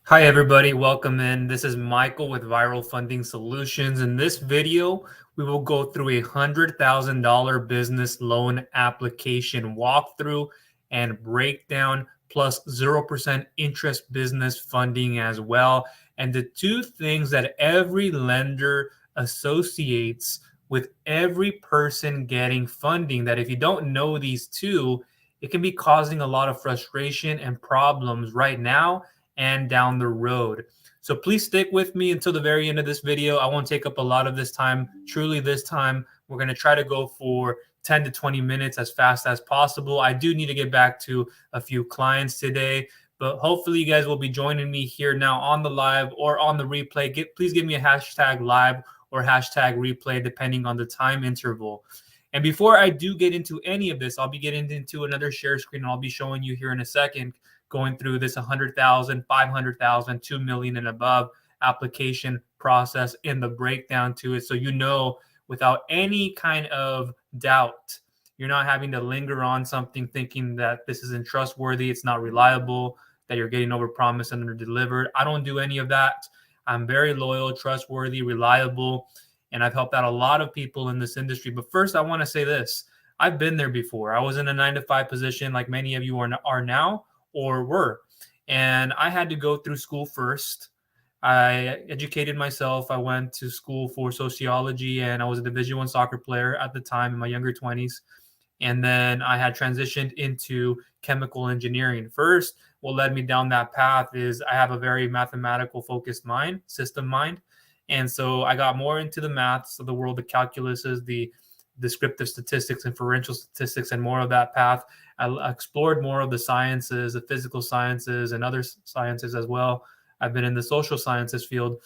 Hi, everybody. Welcome in. This is Michael with Viral Funding Solutions. In this video, we will go through a $100,000 business loan application walkthrough and breakdown, plus 0% interest business funding as well. And the two things that every lender associates with every person getting funding, that if you don't know these two, it can be causing a lot of frustration and problems right now and down the road. So please stick with me until the very end of this video. I won't take up a lot of this time. Truly, this time we're going to try to go for 10 to 20 minutes as fast as possible. I do need to get back to a few clients today, but hopefully you guys will be joining me here now on the live or on the replay. Please give me a hashtag live or hashtag replay depending on the time interval. And before I do get into any of this, I'll be getting into another share screen and I'll be showing you here in a second, going through this 100,000, 500,000, 2 million and above application process in the breakdown to it. So you know, without any kind of doubt, you're not having to linger on something thinking that this isn't trustworthy, it's not reliable, that you're getting overpromised and underdelivered. I don't do any of that. I'm very loyal, trustworthy, reliable, and I've helped out a lot of people in this industry. But first, I want to say this. I've been there before. I was in a 9-to-5 position like many of you are now or were. And I had to go through school first. I educated myself. I went to school for sociology, and I was a Division I soccer player at the time in my younger 20s. And then I had transitioned into chemical engineering. First, what led me down that path is I have a very mathematical focused mind, system mind. And so I got more into the maths of the world, the calculuses, the descriptive statistics, inferential statistics, and more of that path. I explored more of the sciences, the physical sciences, and other sciences as well. I've been in the social sciences field,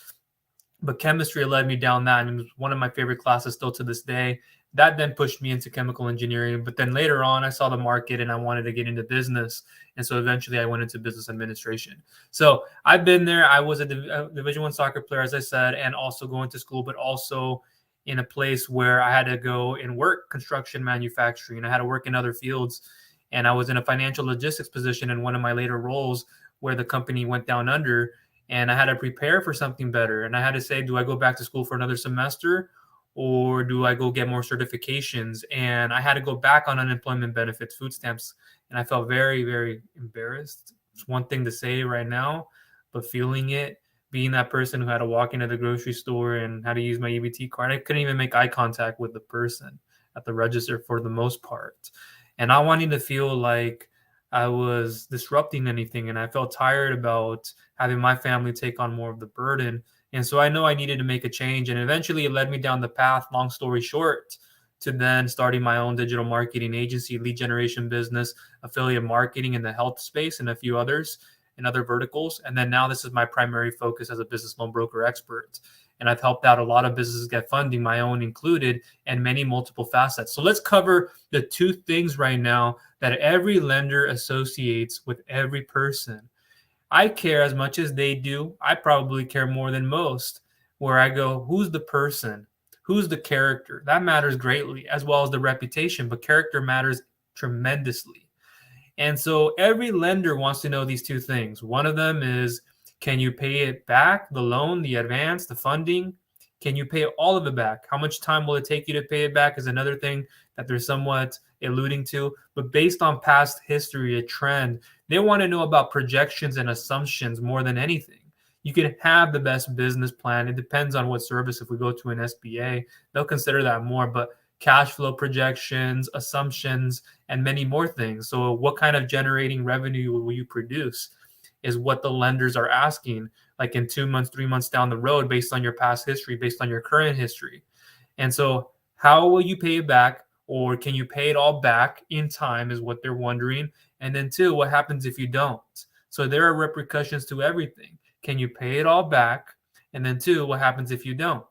but chemistry led me down that, and it was one of my favorite classes still to this day. That then pushed me into chemical engineering. But then later on, I saw the market and I wanted to get into business. And so eventually I went into business administration. So I've been there. I was a Division I soccer player, as I said, and also going to school, but also in a place where I had to go and work construction manufacturing. I had to work in other fields. And I was in a financial logistics position in one of my later roles where the company went down under. And I had to prepare for something better. And I had to say, do I go back to school for another semester, or do I go get more certifications? And I had to go back on unemployment benefits, food stamps. And I felt very, very embarrassed. It's one thing to say right now, but feeling it, being that person who had to walk into the grocery store and had to use my EBT card, I couldn't even make eye contact with the person at the register for the most part. And I wanted to feel like I was disrupting anything. And I felt tired about having my family take on more of the burden. And so I know I needed to make a change. And eventually it led me down the path, long story short, to then starting my own digital marketing agency, lead generation business, affiliate marketing in the health space, and a few others and other verticals. And then now this is my primary focus as a business loan broker expert. And I've helped out a lot of businesses get funding, my own included, and many multiple facets. So let's cover the two things right now that every lender associates with every person. I care as much as they do. I probably care more than most, where I go, who's the person? Who's the character? That matters greatly, as well as the reputation, but character matters tremendously. And so every lender wants to know these two things. One of them is, can you pay it back, the loan, the advance, the funding? Can you pay all of it back? How much time will it take you to pay it back is another thing that they're somewhat alluding to. But based on past history, a trend, they want to know about projections and assumptions more than anything. You can have the best business plan. It depends on what service. If we go to an SBA, they'll consider that more. But cash flow projections, assumptions, and many more things. So what kind of generating revenue will you produce is what the lenders are asking, like in 2 months, 3 months down the road, based on your past history, based on your current history. And so how will you pay it back, or can you pay it all back in time is what they're wondering. And then two, what happens if you don't? So there are repercussions to everything. Can you pay it all back? And then two, what happens if you don't?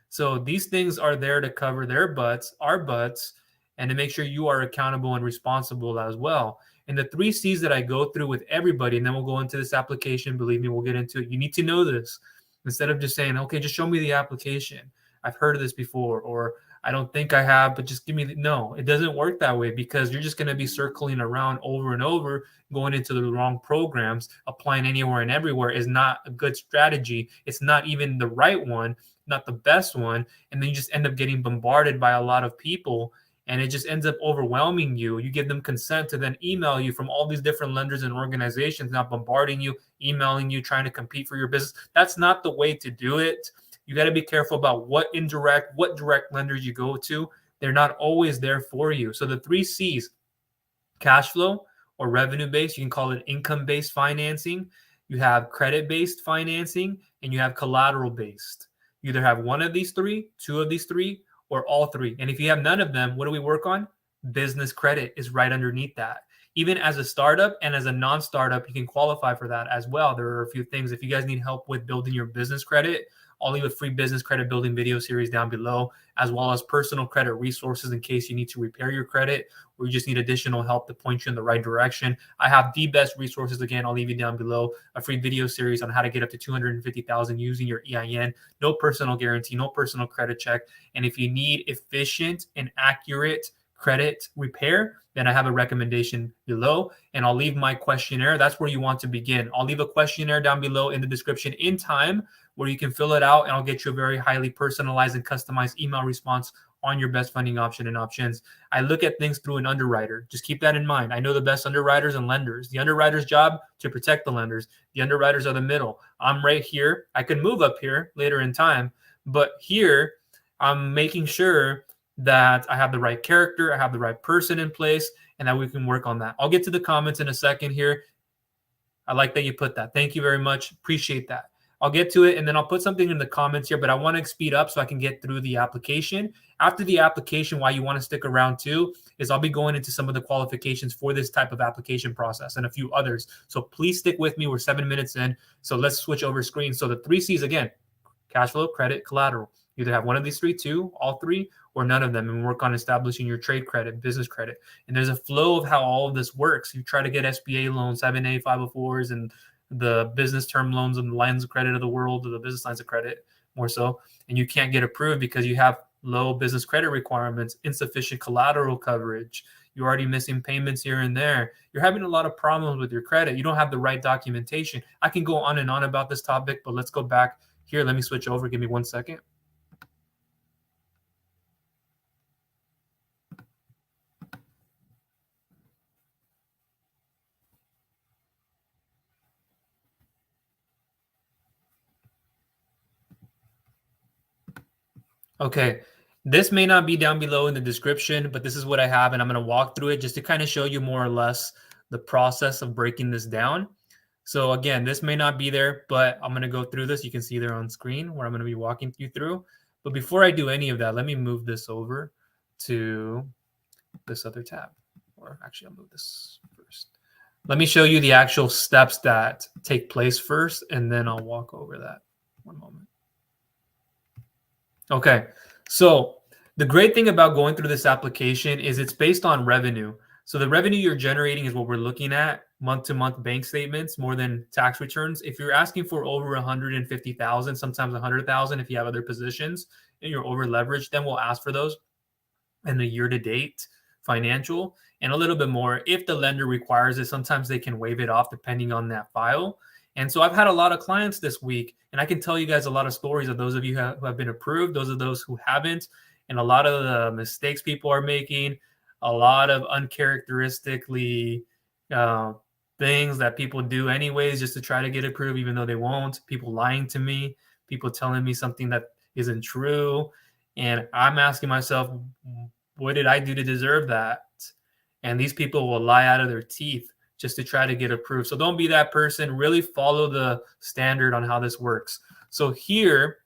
So these things are there to cover their butts, our butts, and to make sure you are accountable and responsible as well. And the 3 C's that I go through with everybody, and then we'll go into this application. Believe me, we'll get into it. You need to know this instead of just saying, okay, just show me the application. I've heard of this before, or I don't think I have, but just give me no, it doesn't work that way because you're just going to be circling around over and over, going into the wrong programs. Applying anywhere and everywhere is not a good strategy. It's not even the right one, not the best one. And then you just end up getting bombarded by a lot of people, and it just ends up overwhelming you. You give them consent to then email you from all these different lenders and organizations, now bombarding you, emailing you, trying to compete for your business. That's not the way to do it. You got to be careful about what direct lenders you go to. They're not always there for you. So the 3 C's: cash flow or revenue based, you can call it income based financing. You have credit based financing, and you have collateral based. You either have one of these 3, 2 of these 3, or all 3. And if you have none of them, what do we work on? Business credit is right underneath that. Even as a startup and as a non-startup, you can qualify for that as well. There are a few things. If you guys need help with building your business credit, I'll leave a free business credit building video series down below, as well as personal credit resources in case you need to repair your credit or you just need additional help to point you in the right direction. I have the best resources. Again, I'll leave you down below a free video series on how to get up to $250,000 using your EIN. No personal guarantee, no personal credit check. And if you need efficient and accurate credit repair, then I have a recommendation below, and I'll leave my questionnaire. That's where you want to begin. I'll leave a questionnaire down below in the description in time where you can fill it out, and I'll get you a very highly personalized and customized email response on your best funding option and options. I look at things through an underwriter. Just keep that in mind. I know the best underwriters and lenders. The underwriter's job to protect the lenders. The underwriters are the middle. I'm right here. I could move up here later in time, but here I'm making sure that I have the right character, I have the right person in place, and that we can work on that. I'll get to the comments in a second here. I like that you put that. Thank you very much. Appreciate that. I'll get to it, and then I'll put something in the comments here, but I want to speed up so I can get through the application. After the application, why you want to stick around too is I'll be going into some of the qualifications for this type of application process and a few others. So please stick with me. We're 7 minutes in, so let's switch over screens. So the 3 C's again: cash flow, credit, collateral. You either have one of these 3, 2, all 3, or none of them, and work on establishing your trade credit, business credit. And there's a flow of how all of this works. You try to get SBA loans, 7A, 504s, and the business term loans and the lines of credit of the world, or the business lines of credit more so, and you can't get approved because you have low business credit requirements, insufficient collateral coverage. You're already missing payments here and there. You're having a lot of problems with your credit. You don't have the right documentation. I can go on and on about this topic, but let's go back here. Let me switch over. Give me 1 second. Okay, this may not be down below in the description, but this is what I have, and I'm going to walk through it just to kind of show you more or less the process of breaking this down. So again, this may not be there, but I'm going to go through this. You can see there on screen where I'm going to be walking you through. But before I do any of that, let me move this over to this other tab. Or actually, I'll move this first. Let me show you the actual steps that take place first, and then I'll walk over that. One moment. Okay, so the great thing about going through this application is it's based on revenue. So the revenue you're generating is what we're looking at, month-to-month bank statements, more than tax returns. If you're asking for over 150,000, sometimes 100,000, if you have other positions and you're over leveraged, then we'll ask for those in the year-to-date financial and a little bit more. If the lender requires it, sometimes they can waive it off depending on that file. And so I've had a lot of clients this week, and I can tell you guys a lot of stories of those of you who have been approved, those of those who haven't, and a lot of the mistakes people are making, a lot of uncharacteristically things that people do anyways just to try to get approved, even though they won't, people lying to me, people telling me something that isn't true. And I'm asking myself, what did I do to deserve that? And these people will lie out of their teeth just to try to get approved. So don't be that person. Really follow the standard on how this works. So here,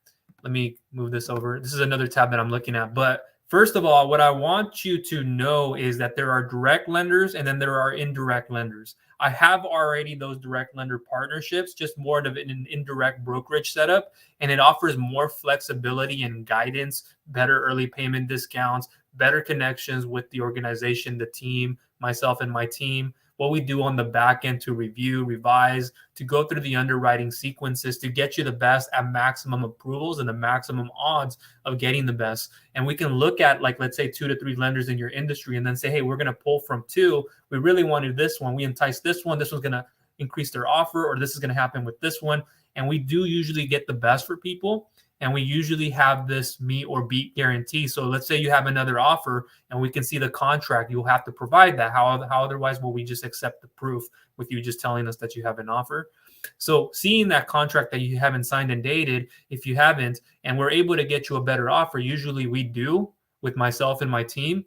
let me move this over. This is another tab that I'm looking at. But first of all, what I want you to know is that there are direct lenders and then there are indirect lenders. I have already those direct lender partnerships, just more of an indirect brokerage setup, and it offers more flexibility and guidance, better early payment discounts, better connections with the organization, the team, myself and my team, what we do on the back end to review, revise, to go through the underwriting sequences to get you the best at maximum approvals and the maximum odds of getting the best. And we can look at, like, let's say 2 to 3 lenders in your industry and then say, hey, we're going to pull from 2. We really wanted this one. We entice this one. This one's going to increase their offer, or this is going to happen with this one. And we do usually get the best for people. And we usually have this meet or beat guarantee. So let's say you have another offer and we can see the contract. You'll have to provide that. How otherwise will we just accept the proof with you just telling us that you have an offer? So seeing that contract that you haven't signed and dated, if you haven't, and we're able to get you a better offer, usually we do with myself and my team,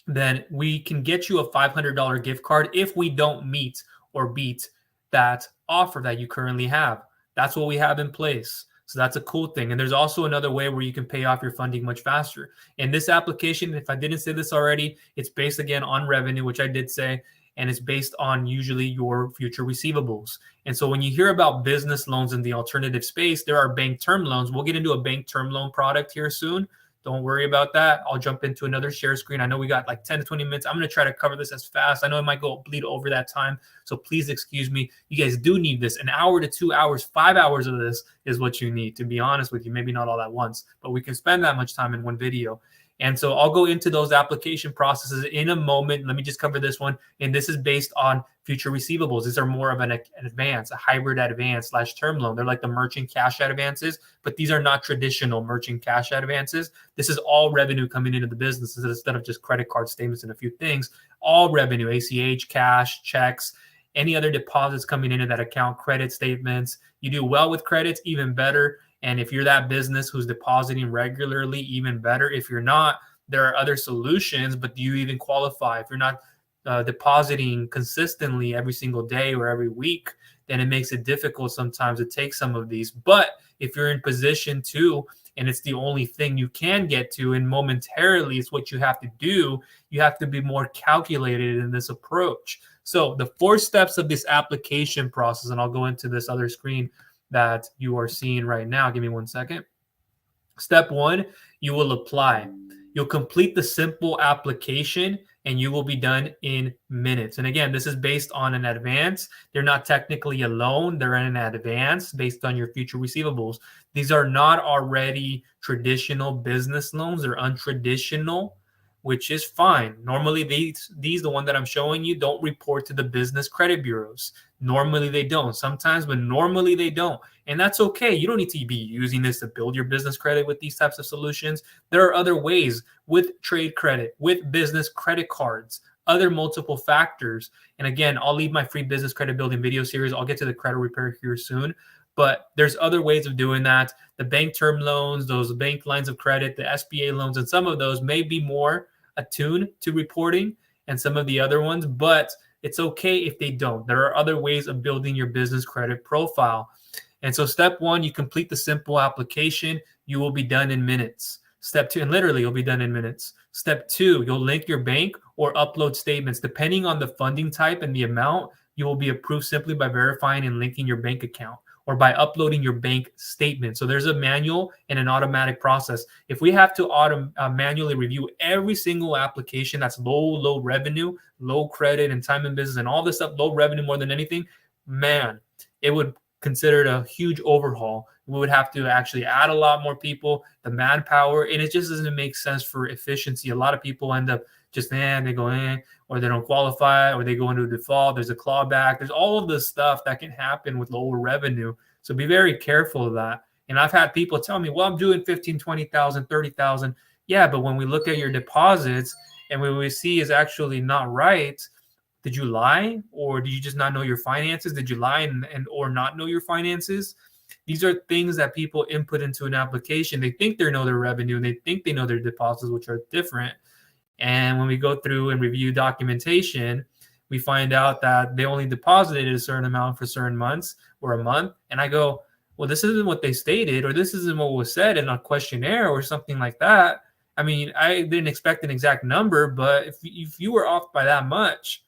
then we can get you a $500 gift card if we don't meet or beat that offer that you currently have. That's what we have in place. So that's a cool thing. And there's also another way where you can pay off your funding much faster. In this application, if I didn't say this already, it's based again on revenue, which I did say, and it's based on usually your future receivables. And so when you hear about business loans in the alternative space, there are bank term loans. We'll get into a bank term loan product here soon. Don't worry about that. I'll jump into another share screen. I know we got like 10 to 20 minutes. I'm going to try to cover this as fast. I know it might bleed over that time. So please excuse me. You guys do need this. An hour to 2 hours, 5 hours of this is what you need, to be honest with you. Maybe not all at once, but we can spend that much time in one video. And so I'll go into those application processes in a moment. Let me just cover this one. And this is based on future receivables. These are more of an advance, a hybrid advance / term loan. They're like the merchant cash advances, but these are not traditional merchant cash advances. This is all revenue coming into the business instead of just credit card statements and a few things. All revenue, ACH, cash, checks, any other deposits coming into that account, credit statements. You do well with credits, even better. And if you're that business who's depositing regularly, even better. If you're not, there are other solutions, but do you even qualify? If you're not depositing consistently every single day or every week, then it makes it difficult sometimes to take some of these. But if you're in position to, and it's the only thing you can get to, and momentarily it's what you have to do, you have to be more calculated in this approach. So the 4 steps of this application process, and I'll go into this other screen that you are seeing right now. Give me 1 second. Step 1, you will apply. You'll complete the simple application and you will be done in minutes. And again, this is based on an advance. They're not technically a loan. They're in an advance based on your future receivables. These are not already traditional business loans. They're untraditional, which is fine. Normally, these the one that I'm showing you, don't report to the business credit bureaus. Normally, they don't. Sometimes, but normally they don't. And that's okay. You don't need to be using this to build your business credit with these types of solutions. There are other ways with trade credit, with business credit cards, other multiple factors. And again, I'll leave my free business credit building video series. I'll get to the credit repair here soon. But there's other ways of doing that. The bank term loans, those bank lines of credit, the SBA loans, and some of those may be more attuned to reporting and some of the other ones, but it's okay if they don't. There are other ways of building your business credit profile. And so step 1, you complete the simple application. You will be done in minutes. Step 2, and literally you'll be done in minutes. Step 2, you'll link your bank or upload statements. Depending on the funding type and the amount, you will be approved simply by verifying and linking your bank account or by uploading your bank statement. So there's a manual and an automatic process. If we have to manually review every single application that's low revenue, low credit, and time in business, and all this stuff, low revenue more than anything, man, it would consider it a huge overhaul. We would have to actually add a lot more people, the manpower, and it just doesn't make sense for efficiency. A lot of people end up just, they go in, or they don't qualify, or they go into a default. There's a clawback. There's all of this stuff that can happen with lower revenue. So be very careful of that. And I've had people tell me, well, I'm doing 15, 20,000, 30,000. Yeah, but when we look at your deposits and what we see is actually not right, did you lie? Or did you just not know your finances? Did you lie and or not know your finances? These are things that people input into an application. They think they know their revenue and they think they know their deposits, which are different. And when we go through and review documentation, we find out that they only deposited a certain amount for certain months or a month. And I go, well, this isn't what they stated, or this isn't what was said in a questionnaire or something like that. I mean, I didn't expect an exact number, but if you were off by that much.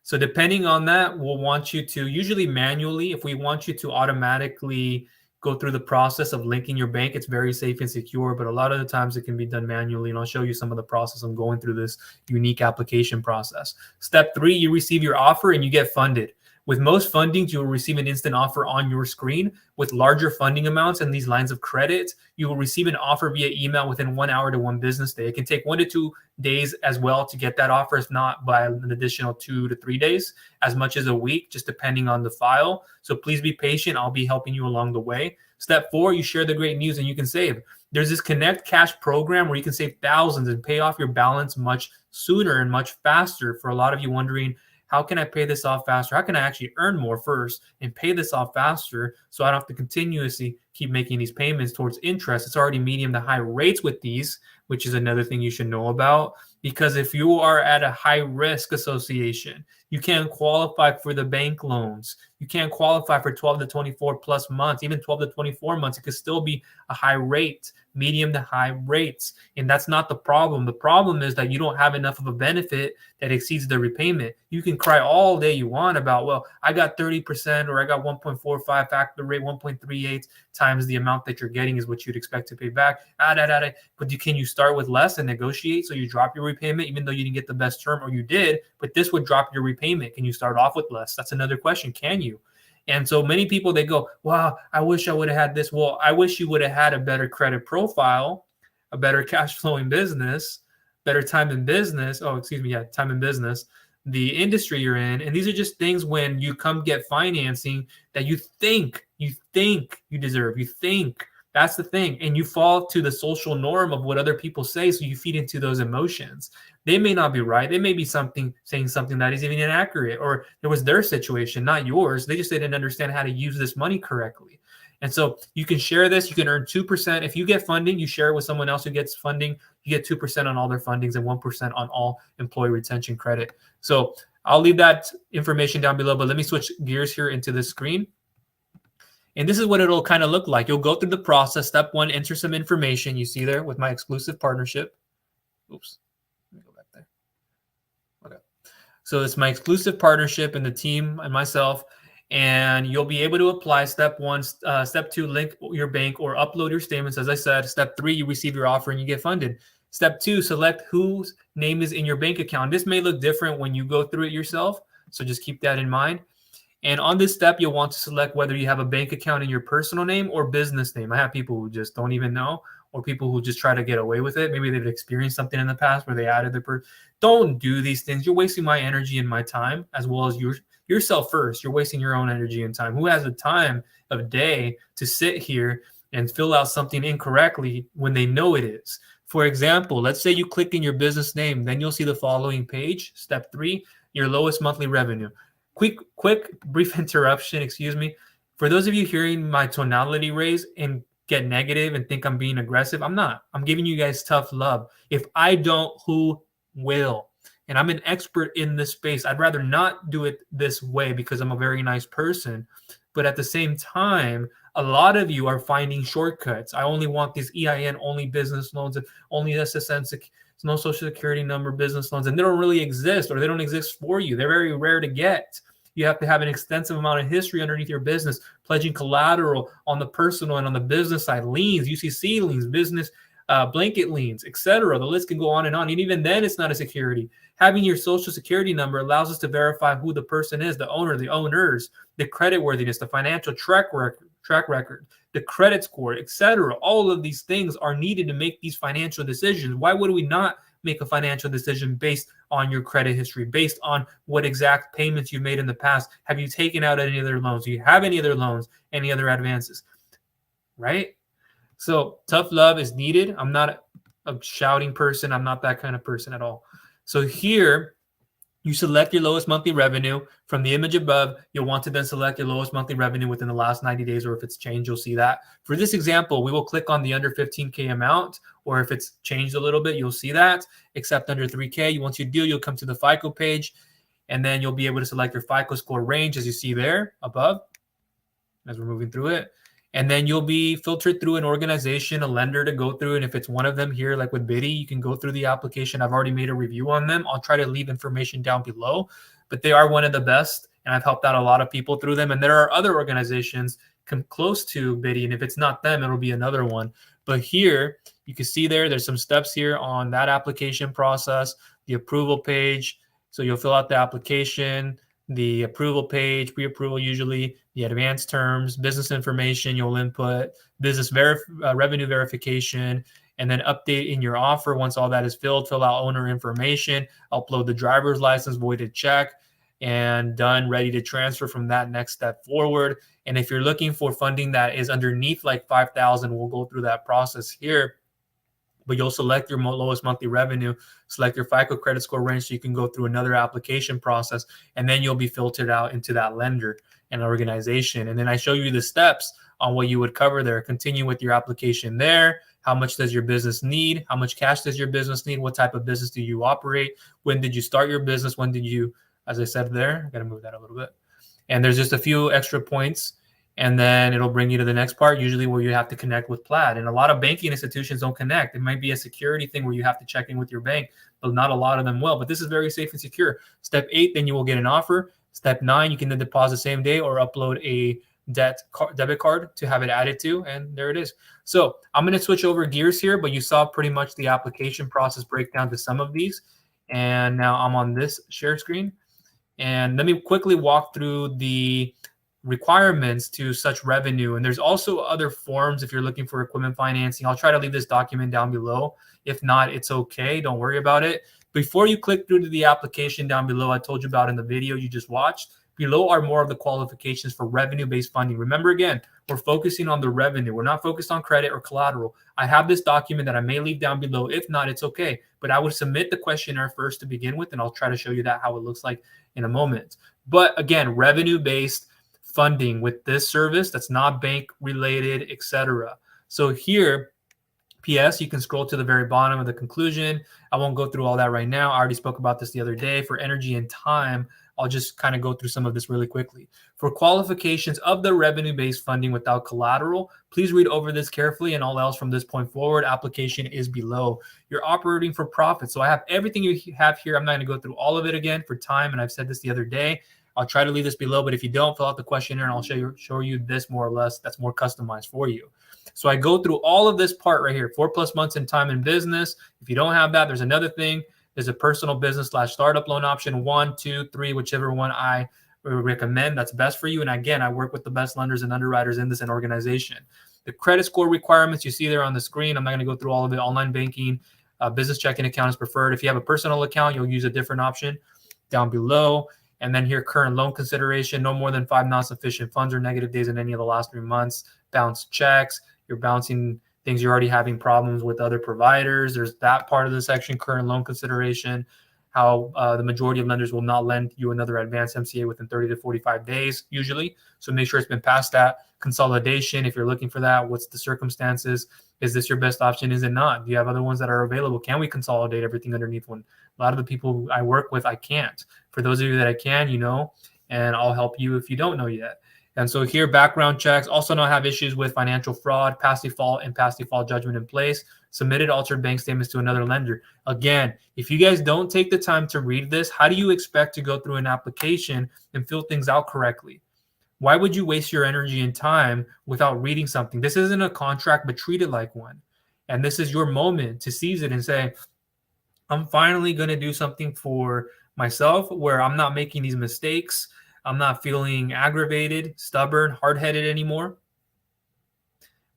So depending on that, we'll want you to usually manually, if we want you to automatically go through the process of linking your bank. It's very safe and secure, but a lot of the times it can be done manually. And I'll show you some of the process of going through this unique application process. Step 3, you receive your offer and you get funded. With most fundings, you will receive an instant offer on your screen. With larger funding amounts and these lines of credit, you will receive an offer via email within 1 hour to 1 business day. It can take 1 to 2 days as well to get that offer, if not by an additional 2 to 3 days, as much as a week, just depending on the file. So please be patient. I'll be helping you along the way. Step 4, you share the great news and you can save. There's this Connect Cash program where you can save thousands and pay off your balance much sooner and much faster. For a lot of you wondering, how can I pay this off faster? How can I actually earn more first and pay this off faster so I don't have to continuously keep making these payments towards interest? It's already medium to high rates with these, which is another thing you should know about. Because if you are at a high risk association, you can't qualify for the bank loans. You can't qualify for 12 to 24 plus months, even 12 to 24 months. It could still be a high rate, medium to high rates. And that's not the problem. The problem is that you don't have enough of a benefit that exceeds the repayment. You can cry all day you want about, well, I got 30% or I got 1.45 factor rate, 1.38 times the amount that you're getting is what you'd expect to pay back. But can you start with less and negotiate so you drop your repayment even though you didn't get the best term, or you did, but this would drop your repayment? Can you start off with less? That's another question. Can you? And so many people, they go, wow, I wish I would have had this. Well, I wish you would have had a better credit profile, a better cash flowing business, better time in business. Oh, excuse me. Yeah, time in business, the industry you're in. And these are just things when you come get financing that you think you deserve. You think that's the thing. And you fall to the social norm of what other people say. So you feed into those emotions. They may not be right. They may be saying something that is even inaccurate, or it was their situation, not yours. They just didn't understand how to use this money correctly. And so you can share this. You can earn 2%. If you get funding, you share it with someone else who gets funding. You get 2% on all their fundings and 1% on all employee retention credit. So I'll leave that information down below, but let me switch gears here into this screen. And this is what it'll kind of look like. You'll go through the process. Step 1, enter some information. You see there with my exclusive partnership. Oops. Let me go back there. Okay. So it's my exclusive partnership and the team and myself. And you'll be able to apply step 1. Step 2, link your bank or upload your statements. As I said, step 3, you receive your offer and you get funded. Step 2, select whose name is in your bank account. This may look different when you go through it yourself. So just keep that in mind. And on this step, you'll want to select whether you have a bank account in your personal name or business name. I have people who just don't even know, or people who just try to get away with it. Maybe they've experienced something in the past where they added their Don't do these things. You're wasting my energy and my time, as well as yourself first. You're wasting your own energy and time. Who has the time of day to sit here and fill out something incorrectly when they know it is? For example, let's say you click in your business name, then you'll see the following page. Step 3, your lowest monthly revenue. Quick, brief interruption, excuse me. For those of you hearing my tonality raise and get negative and think I'm being aggressive, I'm not. I'm giving you guys tough love. If I don't, who will? And I'm an expert in this space. I'd rather not do it this way because I'm a very nice person. But at the same time, a lot of you are finding shortcuts. I only want these EIN, only business loans, only SSN, no social security number business loans, and they don't really exist, or they don't exist for you. They're very rare to get. You have to have an extensive amount of history underneath your business, pledging collateral on the personal and on the business side, liens, UCC liens, business blanket liens, etc. The list can go on. And even then, it's not a security. Having your social security number allows us to verify who the person is, the owner, the owners, the creditworthiness, the financial track record, the credit score, etc. All of these things are needed to make these financial decisions. Why would we not make a financial decision based on your credit history, based on what exact payments you've made in the past? Have you taken out any other loans? Do you have any other loans, any other advances? Right? So tough love is needed. I'm not a shouting person. I'm not that kind of person at all. So here, you select your lowest monthly revenue. From the image above, you'll want to then select your lowest monthly revenue within the last 90 days, or if it's changed, you'll see that. For this example, we will click on the under 15K amount, or if it's changed a little bit, you'll see that, except under 3K. Once you do, you'll come to the FICO page, and then you'll be able to select your FICO score range, as you see there above, as we're moving through it. And then you'll be filtered through an organization, a lender to go through. And if it's one of them here, like with Biddy, you can go through the application. I've already made a review on them. I'll try to leave information down below, but they are one of the best. And I've helped out a lot of people through them. And there are other organizations come close to bidding. If it's not them, it'll be another one. But here you can see there's some steps here on that application process, the approval page. So you'll fill out the application, the approval page, pre-approval usually, the advanced terms, business information you'll input, business revenue verification, and then update in your offer. Once all that is filled, fill out owner information, upload the driver's license, voided check, and done, ready to transfer from that next step forward. And if you're looking for funding that is underneath like 5,000, we'll go through that process here. But you'll select your lowest monthly revenue, select your FICO credit score range so you can go through another application process, and then you'll be filtered out into that lender and organization. And then I show you the steps on what you would cover there. Continue with your application there. How much does your business need? How much cash does your business need? What type of business do you operate? When did you start your business? When did you, as I said there, I got to move that a little bit. And there's just a few extra points. And then it'll bring you to the next part, usually where you have to connect with Plaid. And a lot of banking institutions don't connect. It might be a security thing where you have to check in with your bank, but not a lot of them will. But this is very safe and secure. Step 8, then you will get an offer. Step 9, you can then deposit same day or upload a debit card to have it added to, and there it is. So I'm going to switch over gears here, but you saw pretty much the application process breakdown to some of these. And now I'm on this share screen. And let me quickly walk through the requirements to such revenue. And there's also other forms if you're looking for equipment financing. I'll try to leave this document down below. If not, it's okay. Don't worry about it. Before you click through to the application down below, I told you about in the video you just watched, below are more of the qualifications for revenue-based funding. Remember, again, we're focusing on the revenue. We're not focused on credit or collateral. I have this document that I may leave down below. If not, it's okay. But I would submit the questionnaire first to begin with, and I'll try to show you that how it looks like in a moment. But again, revenue-based funding with this service that's not bank related, etc. So here, PS, you can scroll to the very bottom of the conclusion. I won't go through all that right now. I already spoke about this the other day. For energy and time, I'll just kind of go through some of this really quickly. For qualifications of the revenue-based funding without collateral, please read over this carefully, and all else from this point forward, application is below. You're operating for profit. So I have everything you have here. I'm not going to go through all of it again for time, and I've said this the other day. I'll try to leave this below, but if you don't, fill out the questionnaire, and I'll show you this more or less that's more customized for you. So I go through all of this part right here, 4+ months in time in business. If you don't have that, there's another thing. There's a personal business / startup loan option, 1, 2, 3, whichever one I recommend that's best for you. And again, I work with the best lenders and underwriters in this organization. The credit score requirements you see there on the screen, I'm not going to go through all of it. Online banking, business checking account is preferred. If you have a personal account, you'll use a different option down below. And then here, current loan consideration, no more than 5 non-sufficient funds or negative days in any of the last 3 months. Bounce checks, you're bouncing things you're already having problems with other providers. There's that part of the section, current loan consideration, how the majority of lenders will not lend you another advanced MCA within 30 to 45 days usually. So make sure it's been past that. Consolidation, if you're looking for that, what's the circumstances? Is this your best option? Is it not? Do you have other ones that are available? Can we consolidate everything underneath one? A lot of the people I work with, I can't. For those of you that I can, you know, and I'll help you if you don't know yet. And so here, background checks, also not have issues with financial fraud, past default and past default judgment in place, submitted altered bank statements to another lender. Again, if you guys don't take the time to read this, how do you expect to go through an application and fill things out correctly? Why would you waste your energy and time without reading something? This isn't a contract, but treat it like one. And this is your moment to seize it and say, I'm finally going to do something for myself where I'm not making these mistakes. I'm not feeling aggravated, stubborn, hard-headed anymore.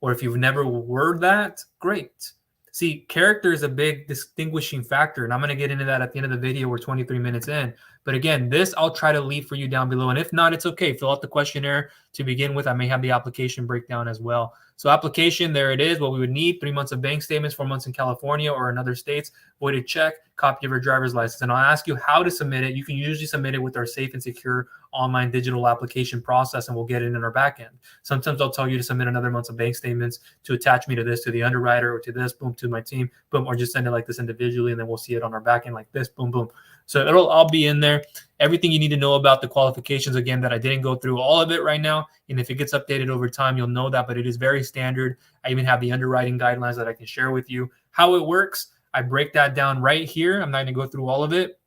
Or if you've never were that, great. See, character is a big distinguishing factor, and I'm going to get into that at the end of the video. We're 23 minutes in. But again, this I'll try to leave for you down below. And if not, it's okay. Fill out the questionnaire to begin with. I may have the application breakdown as well. So application, there it is. What we would need, 3 months of bank statements, 4 months in California or in other states, voided check, copy of your driver's license. And I'll ask you how to submit it. You can usually submit it with our safe and secure online digital application process, and we'll get it in our back end. Sometimes I'll tell you to submit another month's of bank statements to attach me to this, to the underwriter, or to this, boom, to my team, boom, or just send it like this individually, and then we'll see it on our back end like this, boom, boom. So it'll all be in there. Everything you need to know about the qualifications, again, that I didn't go through all of it right now. And if it gets updated over time, you'll know that, but it is very standard. I even have the underwriting guidelines that I can share with you. How it works, I break that down right here. I'm not going to go through all of it.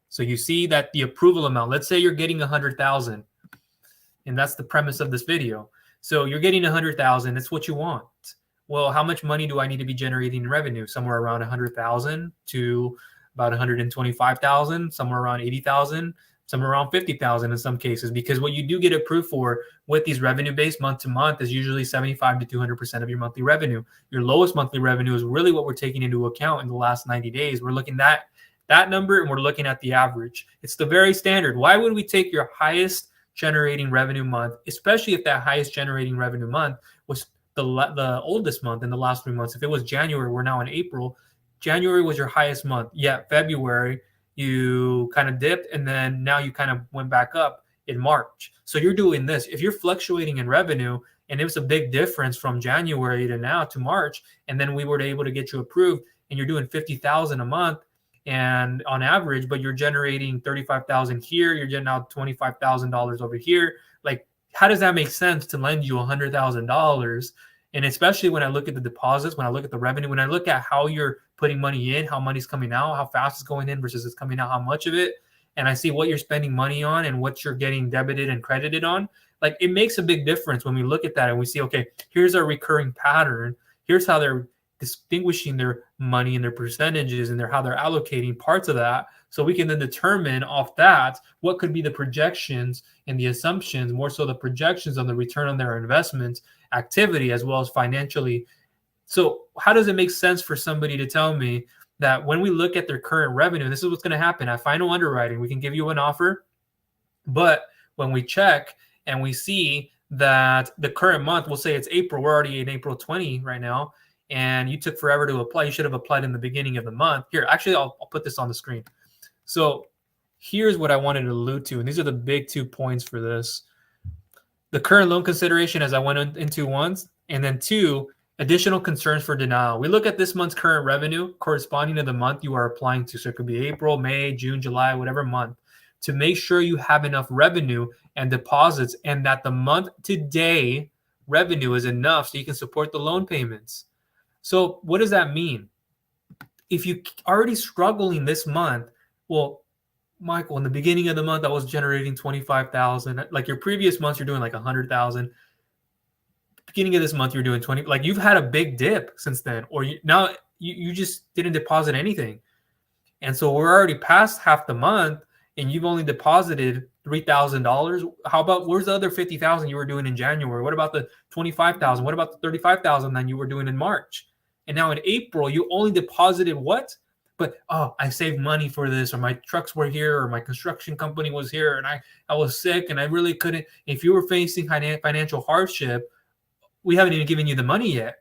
So you see that the approval amount, let's say you're getting 100,000, and that's the premise of this video. So you're getting 100,000. That's what you want. Well, how much money do I need to be generating in revenue? Somewhere around 100,000 to about 125,000, somewhere around 80,000, somewhere around 50,000 in some cases, because what you do get approved for with these revenue-based month to month is usually 75 to 200% of your monthly revenue. Your lowest monthly revenue is really what we're taking into account in the last 90 days. We're looking at that number and we're looking at the average. It's the very standard. Why would we take your highest generating revenue month, especially if that highest generating revenue month was the oldest month in the last 3 months? If it was January, we're now in April. January was your highest month. Yeah, February, you kind of dipped, and then now you kind of went back up in March. So you're doing this. If you're fluctuating in revenue, and it was a big difference from January to now to March, and then we were able to get you approved, and you're doing 50,000 a month, and on average, but you're generating 35,000 here, you're getting out $25,000 over here. Like, how does that make sense to lend you $100,000? And especially when I look at the deposits, when I look at the revenue, when I look at how you're putting money in, how money's coming out, how fast it's going in versus it's coming out, how much of it, and I see what you're spending money on and what you're getting debited and credited on, like, it makes a big difference when we look at that and we see, okay, here's our recurring pattern. Here's how they're distinguishing their money and their percentages and how they're allocating parts of that. So we can then determine off that what could be the projections and the assumptions, more so the projections on the return on their investment activity as well as financially. So how does it make sense for somebody to tell me that when we look at their current revenue, this is what's going to happen at final underwriting? We can give you an offer, but when we check and we see that the current month, we'll say it's April, we're already in April 20 right now, and you took forever to apply. You should have applied in the beginning of the month. Here, actually, I'll put this on the screen. So here's what I wanted to allude to, and these are the big 2 points for this. The current loan consideration, as I went into once, and then 2, additional concerns for denial. We look at this month's current revenue corresponding to the month you are applying to. So it could be April, May, June, July, whatever month, to make sure you have enough revenue and deposits and that the month to day revenue is enough so you can support the loan payments. So what does that mean? If you already struggling this month, well, Michael, in the beginning of the month, I was generating 25,000. Like your previous months, you're doing like 100,000. Beginning of this month, you're doing 20. Like you've had a big dip since then, or now you just didn't deposit anything. And so we're already past half the month and you've only deposited $3,000. How about, where's the other 50,000 you were doing in January? What about the 25,000? What about the 35,000 then you were doing in March? And now in April, you only deposited what? But, oh, I saved money for this, or my trucks were here, or my construction company was here, and I was sick, and I really couldn't. If you were facing financial hardship, we haven't even given you the money yet.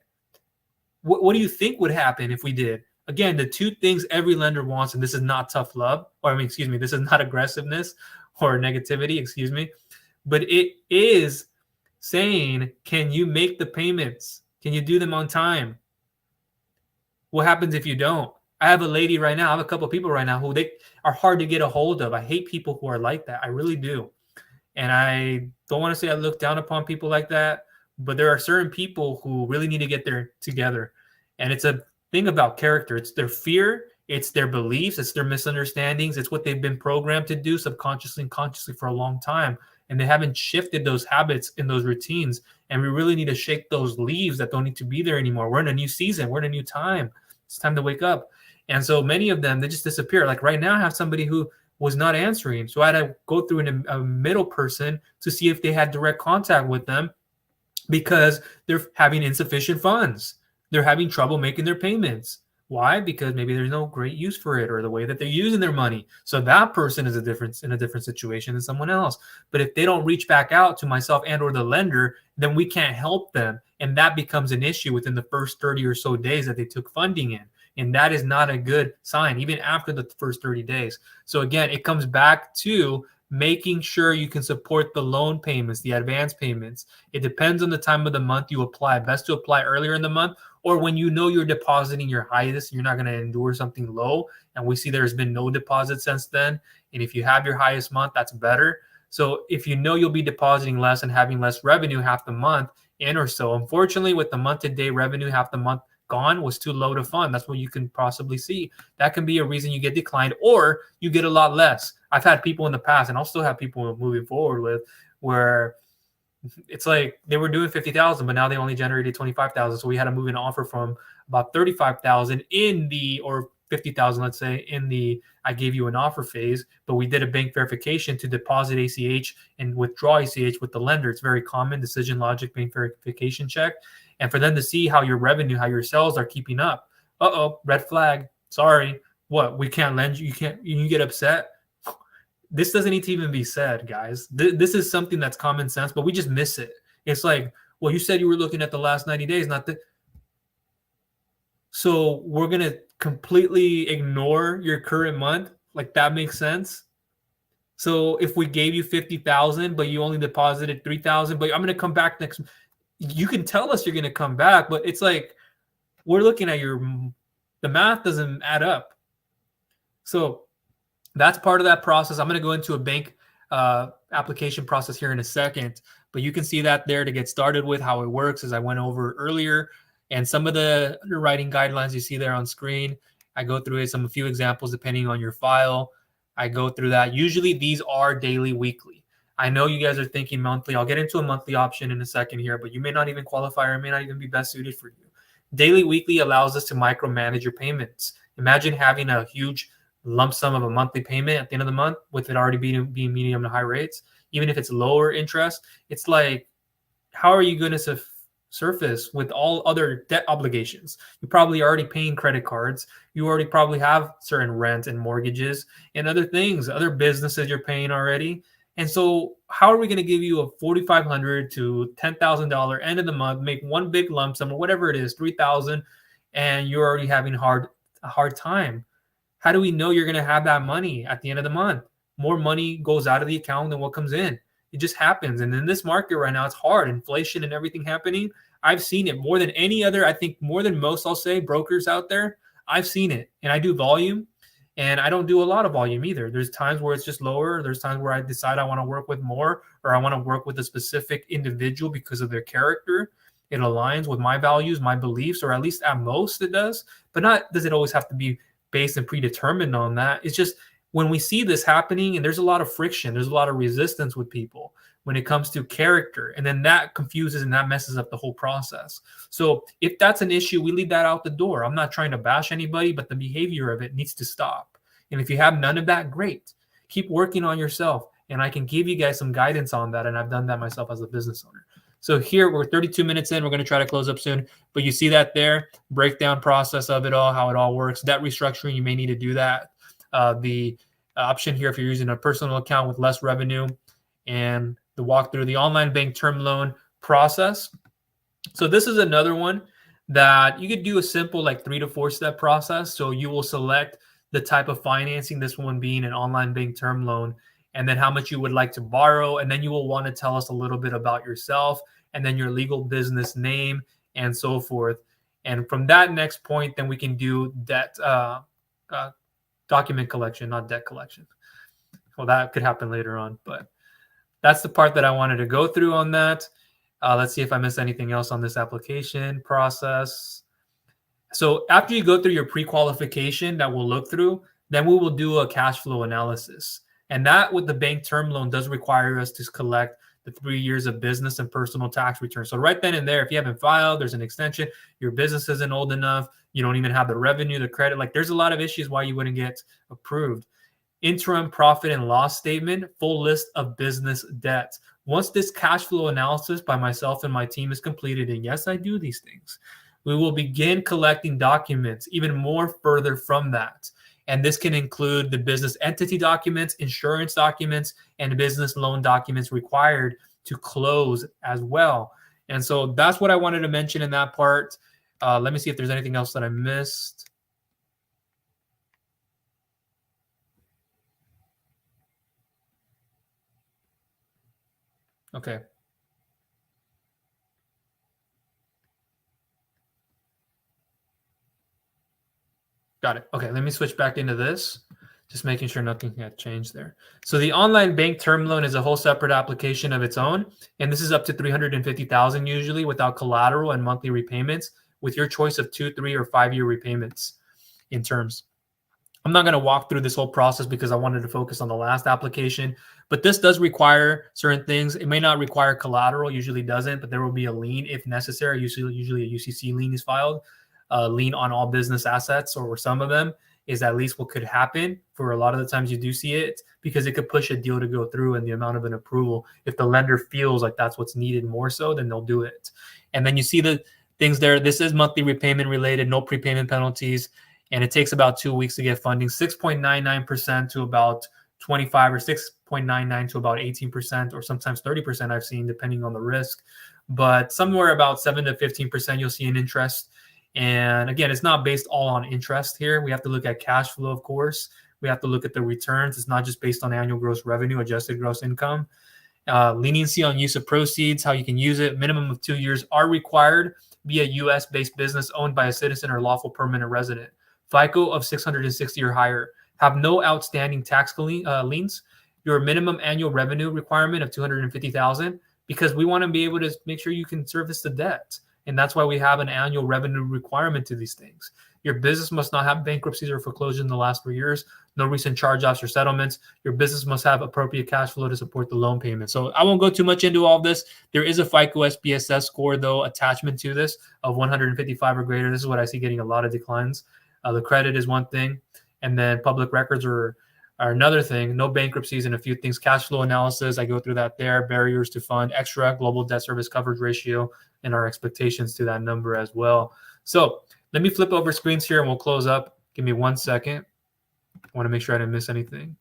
What do you think would happen if we did? Again, the 2 things every lender wants, and this is not tough love, this is not aggressiveness or negativity, but it is saying, can you make the payments? Can you do them on time? What happens if you don't? I have a lady right now, I have a couple of people right now who they are hard to get a hold of. I hate people who are like that. I really do. And I don't want to say I look down upon people like that, but there are certain people who really need to get their together. And it's a thing about character. It's their fear, it's their beliefs, it's their misunderstandings, it's what they've been programmed to do subconsciously and consciously for a long time. And they haven't shifted those habits and those routines. And we really need to shake those leaves that don't need to be there anymore. We're in a new season. We're in a new time. It's time to wake up. And so many of them, they just disappear. Like right now, I have somebody who was not answering. So I had to go through a middle person to see if they had direct contact with them because they're having insufficient funds. They're having trouble making their payments. Why? Because maybe there's no great use for it or the way that they're using their money. So that person is in a different situation than someone else. But if they don't reach back out to myself and or the lender, then we can't help them. And that becomes an issue within the first 30 or so days that they took funding in. And that is not a good sign, even after the first 30 days. So again, it comes back to making sure you can support the loan payments, the advance payments. It depends on the time of the month you apply. Best to apply earlier in the month or when you know you're depositing your highest, you're not going to endure something low. And we see there's been no deposit since then. And if you have your highest month, that's better. So if you know you'll be depositing less and having less revenue half the month in or so, unfortunately, with the month-to-day revenue half the month gone was too low to fund. That's what you can possibly see. That can be a reason you get declined or you get a lot less. I've had people in the past, and I'll still have people moving forward with, where It's like they were doing 50,000, but now they only generated 25,000. So we had to move an offer from about 35,000 in the, or 50,000, let's say, in the I gave you an offer phase, but we did a bank verification to deposit ACH and withdraw ACH with the lender. It's very common decision logic bank verification check. And for them to see how your revenue, how your sales are keeping up. Uh-oh, red flag. Sorry. What? We can't lend you. You can't, you get upset. This doesn't need to even be said, guys. This is something that's common sense, but we just miss it. It's like, well, you said you were looking at the last 90 days, not the. So we're going to completely ignore your current month. Like, that makes sense. So if we gave you 50,000, but you only deposited 3,000, but I'm going to come back next. You can tell us you're going to come back, but it's like, we're looking at the math doesn't add up. So that's part of that process. I'm going to go into a bank application process here in a second, but you can see that there to get started with how it works, as I went over earlier. And some of the underwriting guidelines you see there on screen, I go through it, a few examples depending on your file. I go through that. Usually these are daily, weekly. I know you guys are thinking monthly. I'll get into a monthly option in a second here, but you may not even qualify or may not even be best suited for you. Daily, weekly allows us to micromanage your payments. Imagine having a huge lump sum of a monthly payment at the end of the month with it already being medium to high rates. Even if it's lower interest, it's like, how are you going to surface with all other debt obligations? You're probably already paying credit cards. You already probably have certain rent and mortgages and other things, other businesses you're paying already. And so how are we going to give you a $4,500 to $10,000 end of the month, make one big lump sum or whatever it is, 3,000, and you're already having a hard time? How do we know you're going to have that money at the end of the month? More money goes out of the account than what comes in. It just happens. And in this market right now, it's hard. Inflation and everything happening. I've seen it more than any other, I think more than most, I'll say, brokers out there. I've seen it. And I do volume. And I don't do a lot of volume either. There's times where it's just lower. There's times where I decide I want to work with more, or I want to work with a specific individual because of their character. It aligns with my values, my beliefs, or at least at most it does. But not does it always have to be based and predetermined on that. It's just when we see this happening, and there's a lot of friction, there's a lot of resistance with people when it comes to character. And then that confuses and that messes up the whole process. So if that's an issue, we leave that out the door. I'm not trying to bash anybody, but the behavior of it needs to stop. And if you have none of that, great. Keep working on yourself. And I can give you guys some guidance on that. And I've done that myself as a business owner. So here we're 32 minutes in. We're going to try to close up soon. But you see that there, breakdown process of it all, how it all works. Debt restructuring, you may need to do that. The option here, if you're using a personal account with less revenue, and the walkthrough, the online bank term loan process. So this is another one that you could do a simple like 3 to 4 step process. So you will select the type of financing, this one being an online bank term loan, and then how much you would like to borrow. And then you will want to tell us a little bit about yourself and then your legal business name and so forth. And from that next point, then we can do debt document collection, not debt collection. Well, that could happen later on, but that's the part that I wanted to go through on that. Let's see if I missed anything else on this application process. So after you go through your pre-qualification that we'll look through, then we will do a cash flow analysis. And that with the bank term loan does require us to collect the 3 years of business and personal tax returns. So right then and there, if you haven't filed, there's an extension, your business isn't old enough, you don't even have the revenue, the credit, like there's a lot of issues why you wouldn't get approved. Interim profit and loss statement, full list of business debts. Once this cash flow analysis by myself and my team is completed, and yes, I do these things, we will begin collecting documents even more further from that. And this can include the business entity documents, insurance documents, and business loan documents required to close as well. And so that's what I wanted to mention in that part. Let me see if there's anything else that I missed. Okay. Got it. Okay, let me switch back into this. Just making sure nothing had changed there. So the online bank term loan is a whole separate application of its own. And this is up to $350,000 usually without collateral and monthly repayments with your choice of 2, 3, or 5 year repayments in terms. I'm not going to walk through this whole process because I wanted to focus on the last application, but this does require certain things. It may not require collateral, usually doesn't, but there will be a lien if necessary. Usually a UCC lien is filed. Lien on all business assets, or some of them, is at least what could happen. For a lot of the times you do see it, because it could push a deal to go through and the amount of an approval. If the lender feels like that's what's needed more so, then they'll do it. And then you see the things there. This is monthly repayment related, no prepayment penalties. And it takes about 2 weeks to get funding, 6.99% to about 25, or 6.99 to about 18%, or sometimes 30% I've seen, depending on the risk. But somewhere about 7 to 15% you'll see an interest. And again, it's not based all on interest here. We have to look at cash flow, of course. We have to look at the returns. It's not just based on annual gross revenue, adjusted gross income. Leniency on use of proceeds, how you can use it. Minimum of 2 years are required. Be a U.S.-based business owned by a citizen or lawful permanent resident. FICO of 660 or higher. Have no outstanding tax liens. Your minimum annual revenue requirement of $250,000, because we want to be able to make sure you can service the debt. And that's why we have an annual revenue requirement to these things. Your business must not have bankruptcies or foreclosures in the last 3 years. No recent charge-offs or settlements. Your business must have appropriate cash flow to support the loan payment. So I won't go too much into all of this. There is a FICO SBSS score, though, attachment to this of 155 or greater. This is what I see getting a lot of declines. The credit is one thing. And then public records are another thing. No bankruptcies and a few things. Cash flow analysis, I go through that there. Barriers to fund, extra global debt service coverage ratio, and our expectations to that number as well. So let me flip over screens here and we'll close up. Give me 1 second. I want to make sure I didn't miss anything.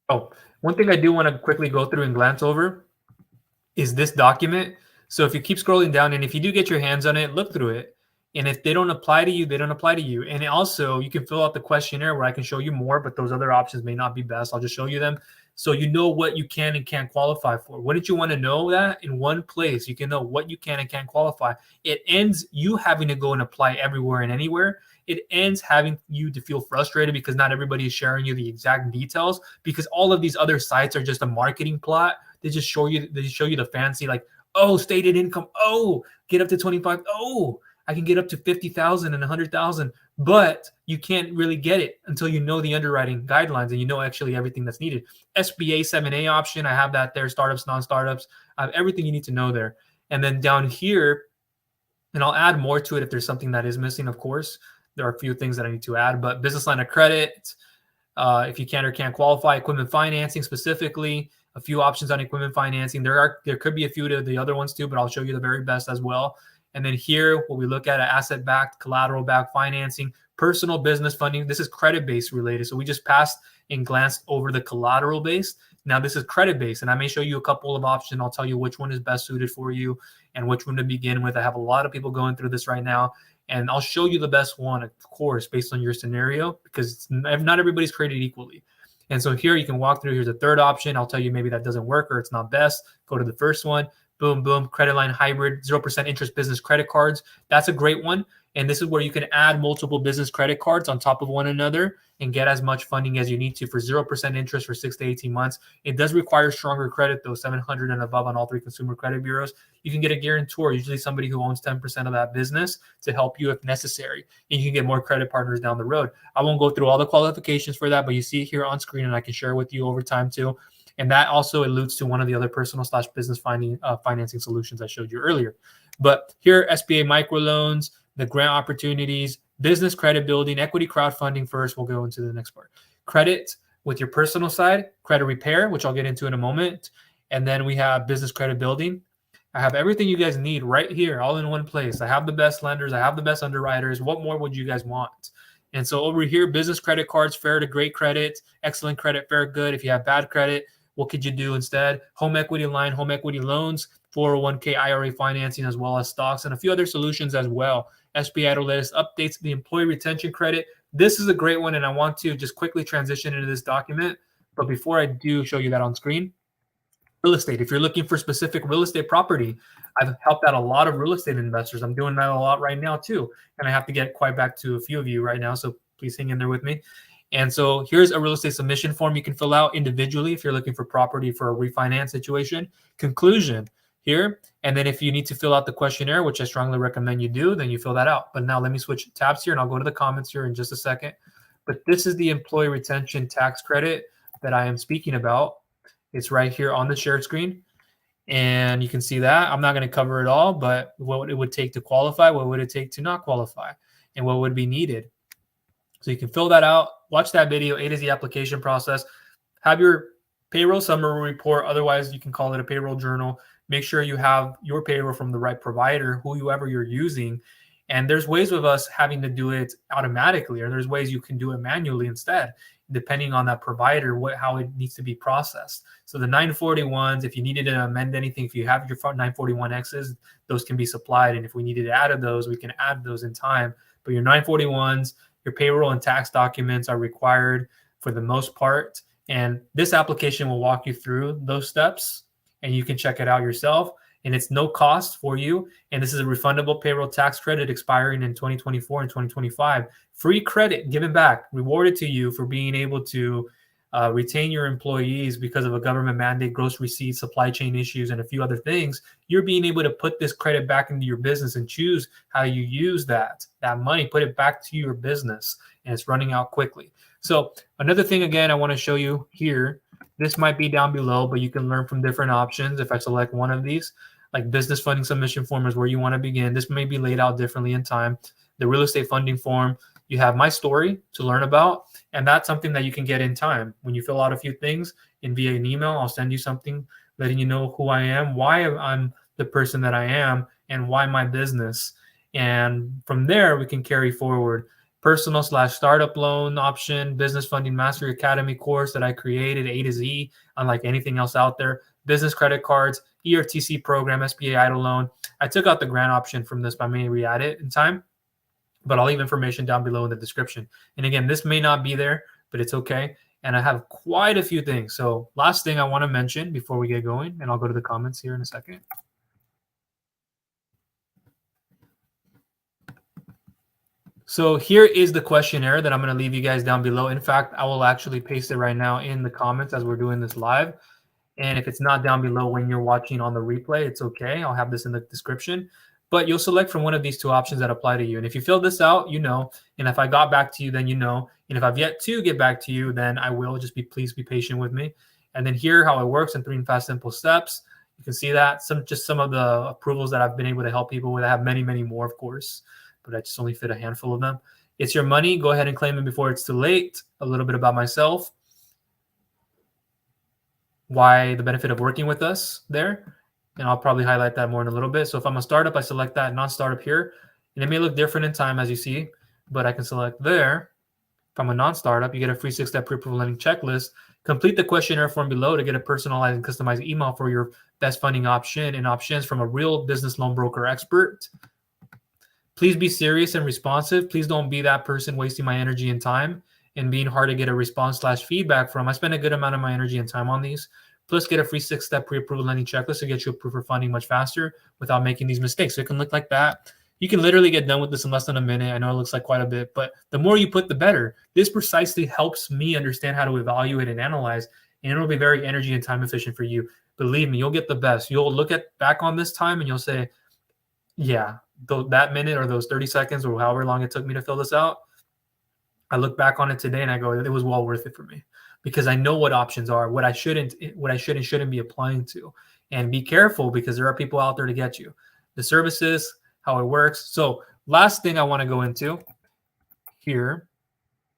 Oh, one thing I do want to quickly go through and glance over is this document. So if you keep scrolling down, and if you do get your hands on it, look through it. And if they don't apply to you, they don't apply to you. And also, you can fill out the questionnaire where I can show you more, but those other options may not be best. I'll just show you them so you know what you can and can't qualify for. Wouldn't you want to know that in one place? You can know what you can and can't qualify. It ends you having to go and apply everywhere and anywhere. It ends having you to feel frustrated because not everybody is sharing you the exact details, because all of these other sites are just a marketing plot. They just show you the fancy, like, oh, stated income. Oh, get up to 25. Oh, I can get up to 50,000 and 100,000, but you can't really get it until you know the underwriting guidelines and you know actually everything that's needed. SBA 7A option, I have that there. Startups, non-startups, I have everything you need to know there. And then down here, and I'll add more to it if there's something that is missing, of course. There are a few things that I need to add, but business line of credit, if you can or can't qualify, equipment financing specifically, a few options on equipment financing. There could be a few to the other ones too, but I'll show you the very best as well. And then here, what we look at asset-backed, collateral-backed financing, personal business funding. This is credit-based related. So we just passed and glanced over the collateral-based. Now this is credit-based, and I may show you a couple of options. I'll tell you which one is best suited for you and which one to begin with. I have a lot of people going through this right now, and I'll show you the best one, of course, based on your scenario, because not everybody's created equally. And so here you can walk through. Here's a third option. I'll tell you maybe that doesn't work or it's not best. Go to the first one. Boom, boom. Credit line hybrid, 0% interest business credit cards. That's a great one. And this is where you can add multiple business credit cards on top of one another and get as much funding as you need to for 0% interest for 6 to 18 months. It does require stronger credit, though, 700 and above on all 3 consumer credit bureaus. You can get a guarantor, usually somebody who owns 10% of that business, to help you if necessary. And you can get more credit partners down the road. I won't go through all the qualifications for that, but you see it here on screen, and I can share with you over time too. And that also alludes to one of the other personal/business financing solutions I showed you earlier. But here, SBA microloans, the grant opportunities, business credit building, equity crowdfunding first. We'll go into the next part. Credit with your personal side, credit repair, which I'll get into in a moment. And then we have business credit building. I have everything you guys need right here, all in one place. I have the best lenders. I have the best underwriters. What more would you guys want? And so over here, business credit cards, fair to great credit, excellent credit, fair good. If you have bad credit, what could you do instead? Home equity line, home equity loans, 401k IRA financing, as well as stocks, and a few other solutions as well. SBA EIDL latest updates, the employee retention credit. This is a great one, and I want to just quickly transition into this document. But before I do show you that on screen, real estate. If you're looking for specific real estate property, I've helped out a lot of real estate investors. I'm doing that a lot right now too. And I have to get quite back to a few of you right now, so please hang in there with me. And so here's a real estate submission form you can fill out individually if you're looking for property for a refinance situation. Conclusion. here. And then if you need to fill out the questionnaire, which I strongly recommend you do, then you fill that out. But now let me switch tabs here and I'll go to the comments here in just a second. But this is the employee retention tax credit that I am speaking about. It's right here on the share screen. And you can see that. I'm not going to cover it all, but what it would take to qualify, what would it take to not qualify, and what would be needed. So you can fill that out, watch that video, A to Z application process, have your payroll summary report. Otherwise, you can call it a payroll journal. Make sure you have your payroll from the right provider, whoever you're using. And there's ways of us having to do it automatically, or there's ways you can do it manually instead, depending on that provider, how it needs to be processed. So the 941s, if you needed to amend anything, if you have your 941Xs, those can be supplied. And if we needed to add those, we can add those in time. But your 941s, your payroll and tax documents are required for the most part. And this application will walk you through those steps, and you can check it out yourself. And it's no cost for you. And this is a refundable payroll tax credit expiring in 2024 and 2025. Free credit given back, rewarded to you for being able to retain your employees because of a government mandate, gross receipts, supply chain issues, and a few other things. You're being able to put this credit back into your business and choose how you use that money, put it back to your business, and it's running out quickly. So another thing, again, I want to show you here, this might be down below, but you can learn from different options. If I select one of these, like business funding submission form is where you want to begin. This may be laid out differently in time. The real estate funding form, you have my story to learn about, and that's something that you can get in time. When you fill out a few things and via an email, I'll send you something letting you know who I am, why I'm the person that I am, and why my business. And from there, we can carry forward personal/startup loan option, business funding mastery academy course that I created, A to Z, unlike anything else out there, business credit cards, ERTC program, SBA EIDL loan. I took out the grant option from this, but I may re-add it in time. But I'll leave information down below in the description. And again, this may not be there, but it's okay. And I have quite a few things. So last thing I want to mention before we get going, and I'll go to the comments here in a second. So here is the questionnaire that I'm going to leave you guys down below. In fact, I will actually paste it right now in the comments as we're doing this live. And if it's not down below when you're watching on the replay, it's okay. I'll have this in the description. But you'll select from one of these two options that apply to you. And if you fill this out, you know. And if I got back to you, then you know. And if I've yet to get back to you, then I will. Please be patient with me. And then here, how it works in 3 fast, simple steps. You can see that some of the approvals that I've been able to help people with. I have many, many more, of course, but I just only fit a handful of them. It's your money. Go ahead and claim it before it's too late. A little bit about myself. Why the benefit of working with us there. And I'll probably highlight that more in a little bit. So if I'm a startup, I select that non-startup here. And it may look different in time, as you see, but I can select there. If I'm a non-startup, you get a free 6-step pre-approval lending checklist. Complete the questionnaire form below to get a personalized and customized email for your best funding option and options from a real business loan broker expert. Please be serious and responsive. Please don't be that person wasting my energy and time and being hard to get a response/feedback from. I spend a good amount of my energy and time on these. Plus, get a free 6-step pre-approval lending checklist to get you approved for funding much faster without making these mistakes. So it can look like that. You can literally get done with this in less than a minute. I know it looks like quite a bit, but the more you put, the better. This precisely helps me understand how to evaluate and analyze, and it'll be very energy and time efficient for you. Believe me, you'll get the best. You'll look back on this time and you'll say, yeah, that minute or those 30 seconds or however long it took me to fill this out, I look back on it today and I go, it was well worth it for me. Because I know what options are, what I should and shouldn't be applying to. And be careful because there are people out there to get you. The services, how it works. So last thing I want to go into here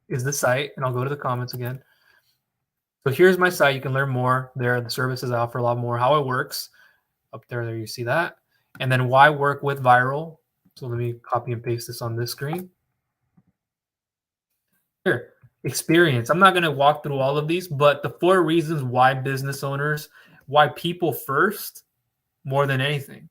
is the site, and I'll go to the comments again. So here's my site. You can learn more there. The services I offer a lot more, how it works. Up there you see that. And then why work with Viral. So let me copy and paste this on this screen. Here. Experience. I'm not going to walk through all of these, but the 4 reasons why business owners, why people first, more than anything,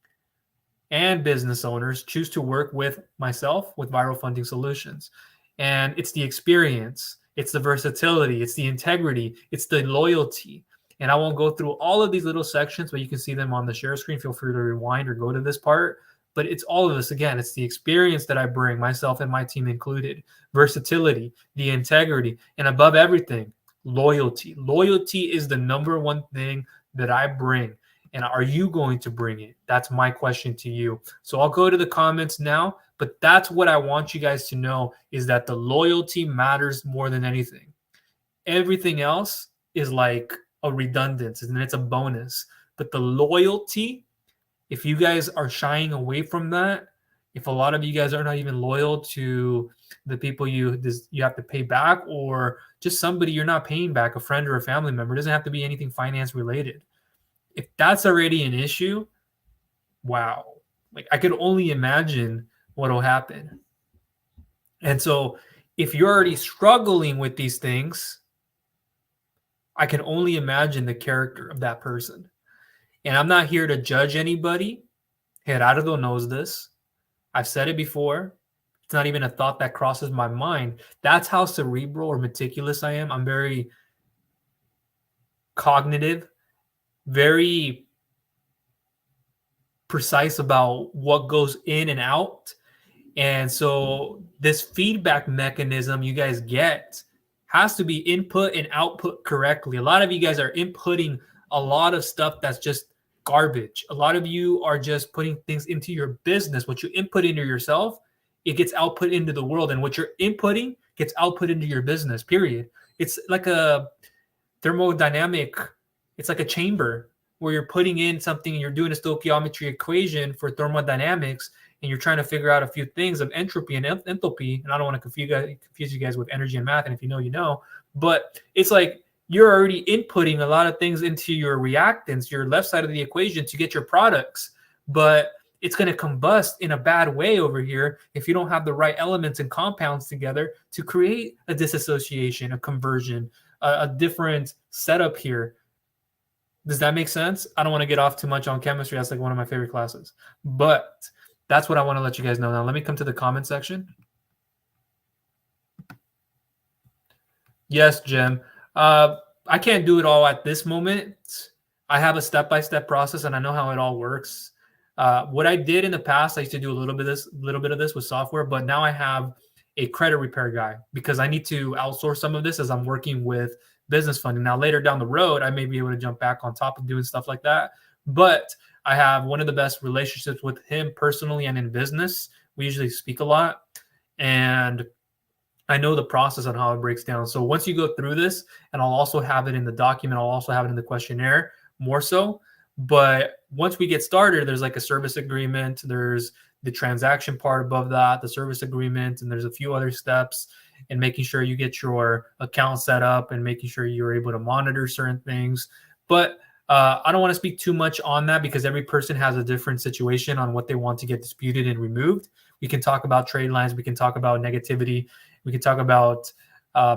and business owners choose to work with myself, with Viral Funding Solutions. And it's the experience, it's the versatility, it's the integrity, it's the loyalty. And I won't go through all of these little sections, but you can see them on the share screen. Feel free to rewind or go to this part. But it's all of this. Again, it's the experience that I bring, myself and my team included, versatility, the integrity, and above everything, loyalty. Loyalty is the #1 thing that I bring. And are you going to bring it? That's my question to you. So I'll go to the comments now, but that's what I want you guys to know, is that the loyalty matters more than anything. Everything else is like a redundancy and it's a bonus. But the loyalty, if you guys are shying away from that, if a lot of you guys are not even loyal to the people you have to pay back, or just somebody you're not paying back, a friend or a family member, it doesn't have to be anything finance related. If that's already an issue, wow. Like, I could only imagine what'll happen. And so if you're already struggling with these things, I can only imagine the character of that person. And I'm not here to judge anybody. Gerardo knows this. I've said it before. It's not even a thought that crosses my mind. That's how cerebral or meticulous I am. I'm very cognitive, very precise about what goes in and out. And so this feedback mechanism you guys get has to be input and output correctly. A lot of you guys are inputting a lot of stuff that's just garbage. A lot of you are just putting things into your business. What you input into yourself, it gets output into the world. And what you're inputting gets output into your business, period. It's like a thermodynamic, it's like a chamber where you're putting in something and you're doing a stoichiometry equation for thermodynamics, and you're trying to figure out a few things of entropy and enthalpy. And I don't want to confuse you guys with energy and math. And if you know, you know. But it's like you're already inputting a lot of things into your reactants, your left side of the equation, to get your products. But it's going to combust in a bad way over here if you don't have the right elements and compounds together to create a disassociation, a conversion, a different setup here. Does that make sense? I don't want to get off too much on chemistry. That's like one of my favorite classes. But that's what I want to let you guys know. Now, let me come to the comment section. Yes, Jim. I can't do it all at this moment. I have a step-by-step process, and I know how it all works. What I did in the past, I used to do a little bit of this with software, but now I have a credit repair guy because I need to outsource some of this as I'm working with business funding. Now, later down the road, I may be able to jump back on top of doing stuff like that. But I have one of the best relationships with him personally and in business. We usually speak a lot, and I know the process on how it breaks down. So once you go through this, and I'll also have it in the document, I'll also have it in the questionnaire more so. But once we get started, there's like a service agreement, there's the transaction part above that, the service agreement, and there's a few other steps in making sure you get your account set up and making sure you're able to monitor certain things. But I don't want to speak too much on that because every person has a different situation on what they want to get disputed and removed. We can talk about trade lines. We can talk about negativity. We can talk about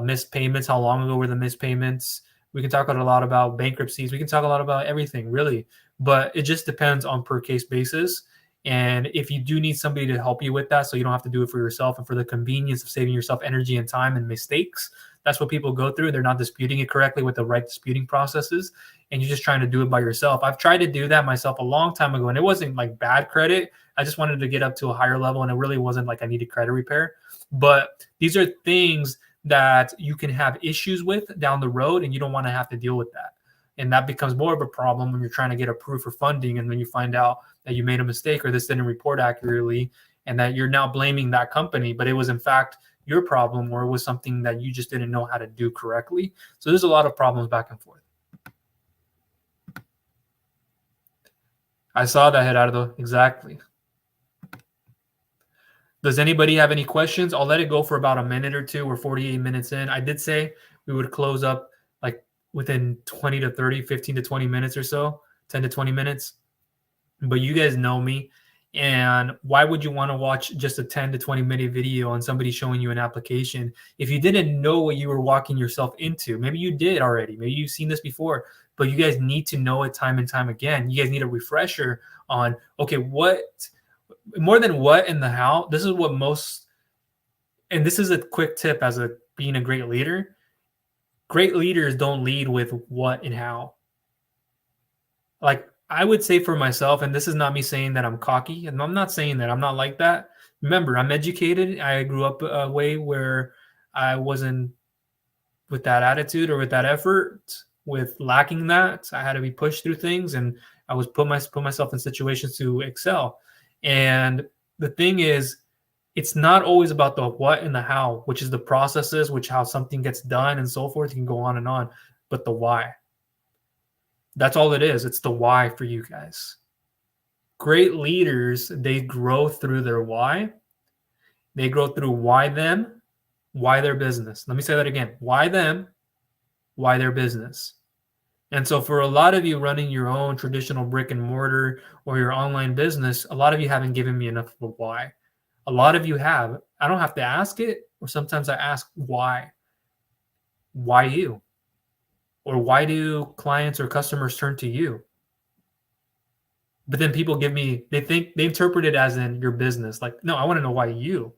missed payments. How long ago were the missed payments? We can talk a lot about bankruptcies. We can talk a lot about everything, really. But it just depends on per case basis. And if you do need somebody to help you with that, so you don't have to do it for yourself, and for the convenience of saving yourself energy and time and mistakes, that's what people go through. They're not disputing it correctly with the right disputing processes, and you're just trying to do it by yourself. I've tried to do that myself a long time ago, and it wasn't like bad credit. I just wanted to get up to a higher level, and it really wasn't like I needed credit repair. But these are things that you can have issues with down the road, and you don't want to have to deal with that. And that becomes more of a problem when you're trying to get approved for funding, and then you find out that you made a mistake or this didn't report accurately, and that you're now blaming that company, but it was in fact your problem, or it was something that you just didn't know how to do correctly. So there's a lot of problems back and forth. I saw that, Gerardo. Exactly. Does anybody have any questions? I'll let it go for about a minute or two. We're 48 minutes in. I did say we would close up like within 20 to 30, 15 to 20 minutes or so, 10 to 20 minutes. But you guys know me. And why would you want to watch just a 10 to 20 minute video on somebody showing you an application if you didn't know what you were walking yourself into? Maybe you did already. Maybe you've seen this before, but you guys need to know it time and time again. You guys need a refresher on, okay, what more than what and the how. This is what most, and this is a quick tip as a being a great leader. Great leaders don't lead with what and how. Like, I would say for myself, and this is not me saying that I'm cocky, and I'm not saying that I'm not like that. Remember, I'm educated. I grew up a way where I wasn't with that attitude or with that effort, with lacking that. I had to be pushed through things, and I was put myself in situations to excel. And the thing is, it's not always about the what and the how, which is the processes, which how something gets done and so forth. You can go on, but the why. That's all it is. It's the why for you guys. Great leaders, they grow through their why. They grow through why them, why their business. Let me say that again. Why them, why their business. And so for a lot of you running your own traditional brick and mortar or your online business, a lot of you haven't given me enough of a why. A lot of you have. I don't have to ask it, or sometimes I ask why. Why you? Or why do clients or customers turn to you? But then people they interpret it as in your business. Like, no, I want to know why you.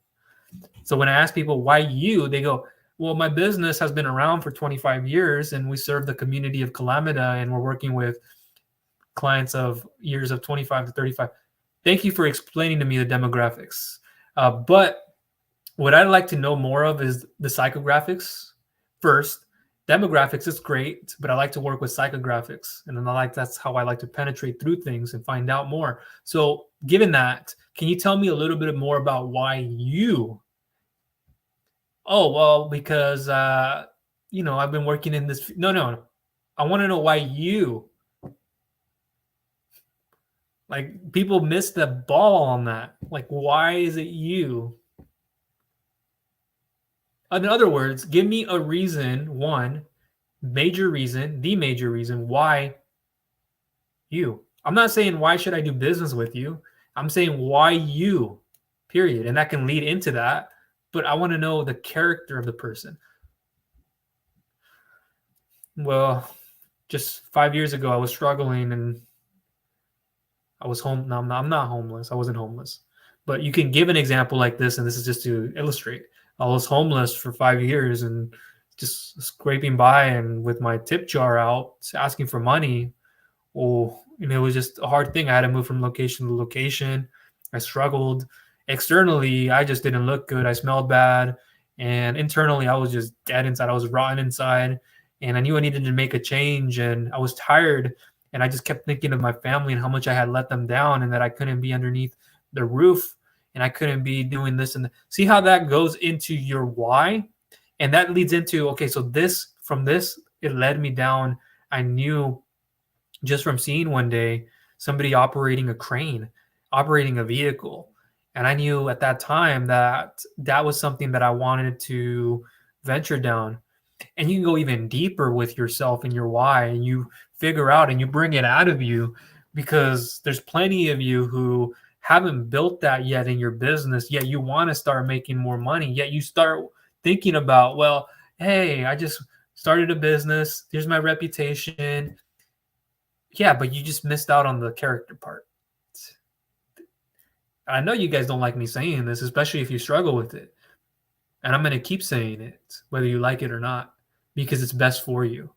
So when I ask people why you, they go, well, my business has been around for 25 years and we serve the community of Calamita and we're working with clients of years of 25 to 35. Thank you for explaining to me the demographics. But what I'd like to know more of is the psychographics first. Demographics is great, but I like to work with psychographics. And then that's how I like to penetrate through things and find out more. So given that, can you tell me a little bit more about why you? Oh, well, because, I've been working in this. No. I want to know why you. Like, people miss the ball on that. Like, why is it you? In other words, give me a reason, the major reason why you. I'm not saying why should I do business with you. I'm saying why you, period. And that can lead into that. But I want to know the character of the person. Well, just 5 years ago, I was struggling and I was home. No, I'm not homeless. I wasn't homeless. But you can give an example like this, and this is just to illustrate. I was homeless for 5 years and just scraping by and with my tip jar out, asking for money. Oh, and it was just a hard thing. I had to move from location to location. I struggled. Externally, I just didn't look good. I smelled bad. And internally, I was just dead inside. I was rotten inside. And I knew I needed to make a change. And I was tired. And I just kept thinking of my family and how much I had let them down and that I couldn't be underneath the roof and I couldn't be doing this. And see how that goes into your why? And that leads into, okay, so from this, it led me down. I knew just from seeing one day somebody operating a crane, operating a vehicle. And I knew at that time that was something that I wanted to venture down. And you can go even deeper with yourself and your why, and you figure out and you bring it out of you, because there's plenty of you who haven't built that yet in your business, yet you want to start making more money, yet you start thinking about, well, hey, I just started a business. Here's my reputation. Yeah, but you just missed out on the character part. I know you guys don't like me saying this, especially if you struggle with it. And I'm going to keep saying it, whether you like it or not, because it's best for you.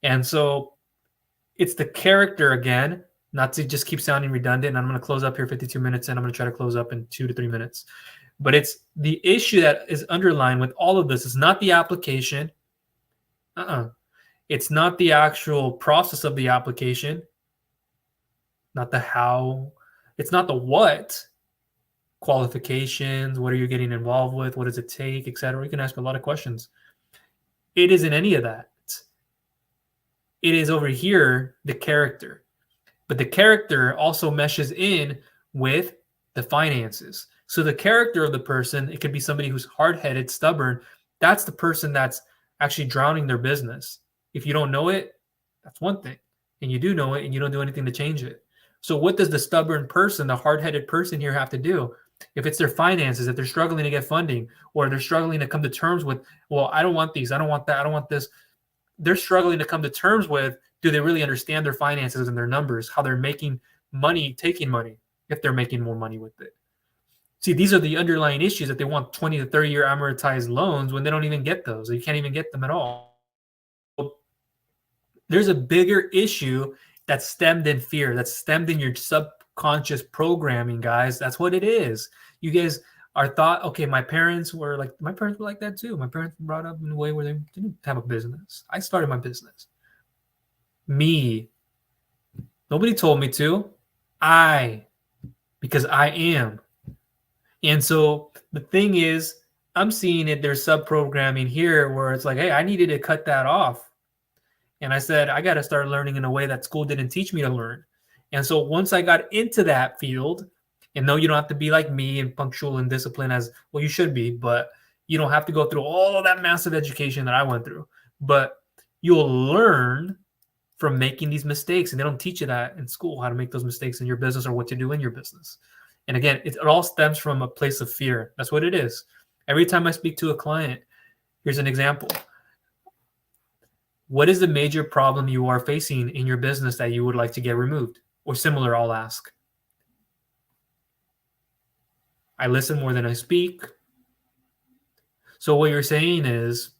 And so it's the character again, not to just keep sounding redundant. And I'm going to close up here 52 minutes, and I'm going to try to close up in 2 to 3 minutes. But it's the issue that is underlying with all of this is not the application. It's not the actual process of the application, not the how. It's not the what. Qualifications, what are you getting involved with, what does it take, etc. You can ask a lot of questions. It isn't any of that. It is over here, the character. But the character also meshes in with the finances. So the character of the person, it could be somebody who's hard-headed, stubborn. That's the person that's actually drowning their business. If you don't know it, that's one thing. And you do know it and you don't do anything to change it. So what does the stubborn person, the hard-headed person here have to do? If it's their finances, if they're struggling to get funding, or they're struggling to come to terms with, well, I don't want these, I don't want that, I don't want this. They're struggling to come to terms with, do they really understand their finances and their numbers, how they're making money, taking money, if they're making more money with it. See, these are the underlying issues that they want 20 to 30-year amortized loans when they don't even get those. You can't even get them at all. There's a bigger issue that's stemmed in fear, that's stemmed in your subconscious programming, guys. That's what it is. You guys are thought, okay, my parents were like that too. My parents were brought up in a way where they didn't have a business. I started my business. Me. Nobody told me to. Because I am. And so the thing is, I'm seeing it, there's sub-programming here where it's like, hey, I needed to cut that off. And I said, I got to start learning in a way that school didn't teach me to learn. And so once I got into that field, and no, you don't have to be like me and punctual and disciplined as well, you should be, but you don't have to go through all of that massive education that I went through. But you'll learn from making these mistakes. And they don't teach you that in school, how to make those mistakes in your business or what to do in your business. And again, it all stems from a place of fear. That's what it is. Every time I speak to a client, here's an example. What is the major problem you are facing in your business that you would like to get removed? Or similar, I'll ask. I listen more than I speak. So what you're saying is,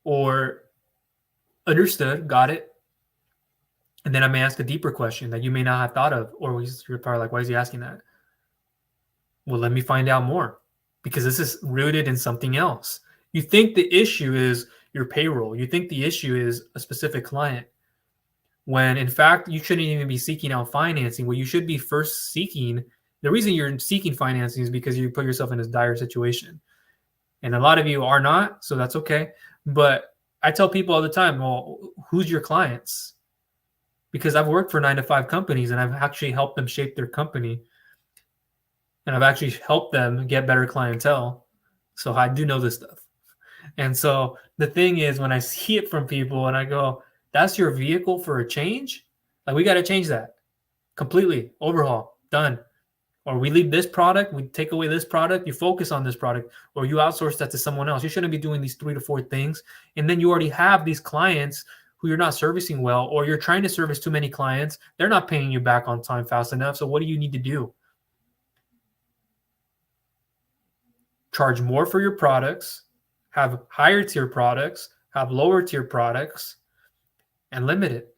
or understood, got it. And then I may ask a deeper question that you may not have thought of, or you're probably like, why is he asking that? Well, let me find out more, because this is rooted in something else. You think the issue is your payroll. You think the issue is a specific client, when in fact, you shouldn't even be seeking out financing. What you should be first seeking, the reason you're seeking financing is because you put yourself in this dire situation. And a lot of you are not, so that's okay. But I tell people all the time, well, who's your clients? Because I've worked for 9-to-5 companies and I've actually helped them shape their company. And I've actually helped them get better clientele. So I do know this stuff. And so the thing is, when I see it from people and I go, that's your vehicle for a change? Like, we got to change that completely. Overhaul, done. Or we leave this product, we take away this product, you focus on this product, or you outsource that to someone else. You shouldn't be doing these 3 to 4 things. And then you already have these clients who you're not servicing well, or you're trying to service too many clients. They're not paying you back on time fast enough. So what do you need to do? Charge more for your products, have higher tier products, have lower tier products, and limit it.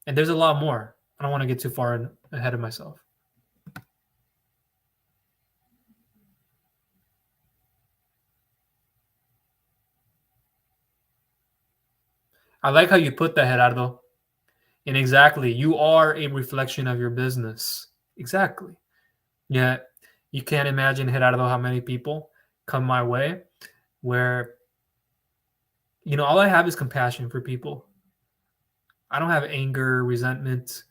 And there's a lot more. I don't want to get too far ahead of myself. I like how you put that, Gerardo. And exactly, you are a reflection of your business. Exactly. Yeah, you can't imagine, Gerardo, how many people come my way where, all I have is compassion for people. I don't have anger, resentment.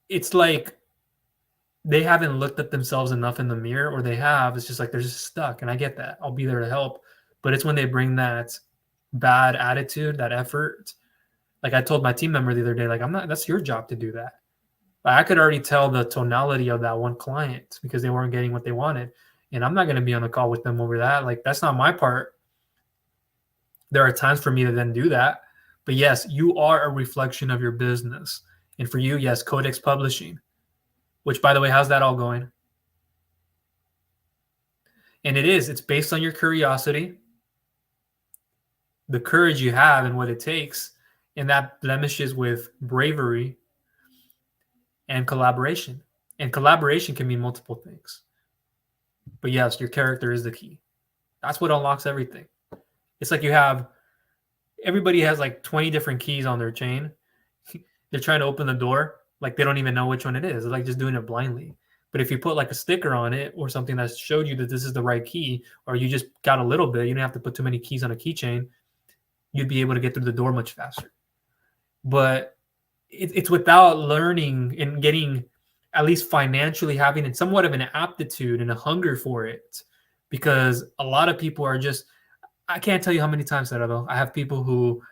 It's like they haven't looked at themselves enough in the mirror, or they have. It's just like they're just stuck. And I get that. I'll be there to help. But it's when they bring that bad attitude, that effort. Like I told my team member the other day, like, that's your job to do that. But I could already tell the tonality of that one client because they weren't getting what they wanted. And I'm not going to be on a call with them over that. Like, that's not my part. There are times for me to then do that. But yes, you are a reflection of your business. And for you, yes, Codex Publishing, which, by the way, how's that all going? And it's based on your curiosity, the courage you have and what it takes, and that blemishes with bravery and collaboration. And collaboration can mean multiple things. But yes, your character is the key. That's what unlocks everything. It's like everybody has like 20 different keys on their chain. They're trying to open the door. Like they don't even know which one it is. They're like just doing it blindly. But if you put like a sticker on it or something that showed you that this is the right key, or you just got a little bit, you don't have to put too many keys on a keychain, you'd be able to get through the door much faster. But it's without learning and getting, at least financially, having somewhat of an aptitude and a hunger for it. Because a lot of people are just, I can't tell you how many times that I have people who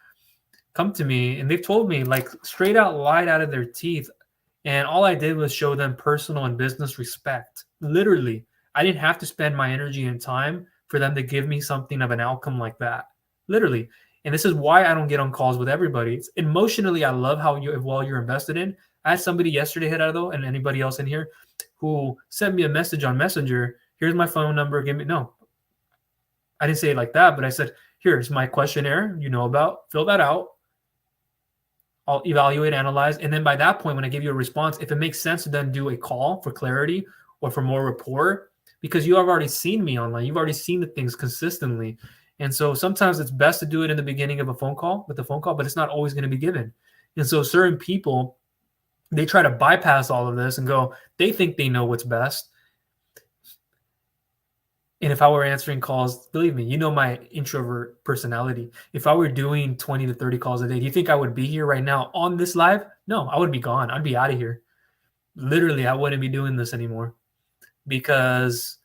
come to me and they've told me like straight out lied out of their teeth. And all I did was show them personal and business respect. Literally, I didn't have to spend my energy and time for them to give me something of an outcome like that. Literally. And this is why I don't get on calls with everybody. It's emotionally, I love how well you're invested in. I had somebody yesterday, Gerardo, and anybody else in here, who sent me a message on Messenger. Here's my phone number. No, I didn't say it like that, but I said, here's my questionnaire you know about. Fill that out. I'll evaluate, analyze. And then by that point, when I give you a response, if it makes sense to then do a call for clarity or for more rapport, because you have already seen me online. You've already seen the things consistently. And so sometimes it's best to do it in the beginning of a phone call with a phone call, but it's not always going to be given. And so certain people, they try to bypass all of this and go, they think they know what's best. And if I were answering calls, believe me, you know my introvert personality. If I were doing 20 to 30 calls a day, do you think I would be here right now on this live? No, I would be gone. I'd be out of here. Literally, I wouldn't be doing this anymore, because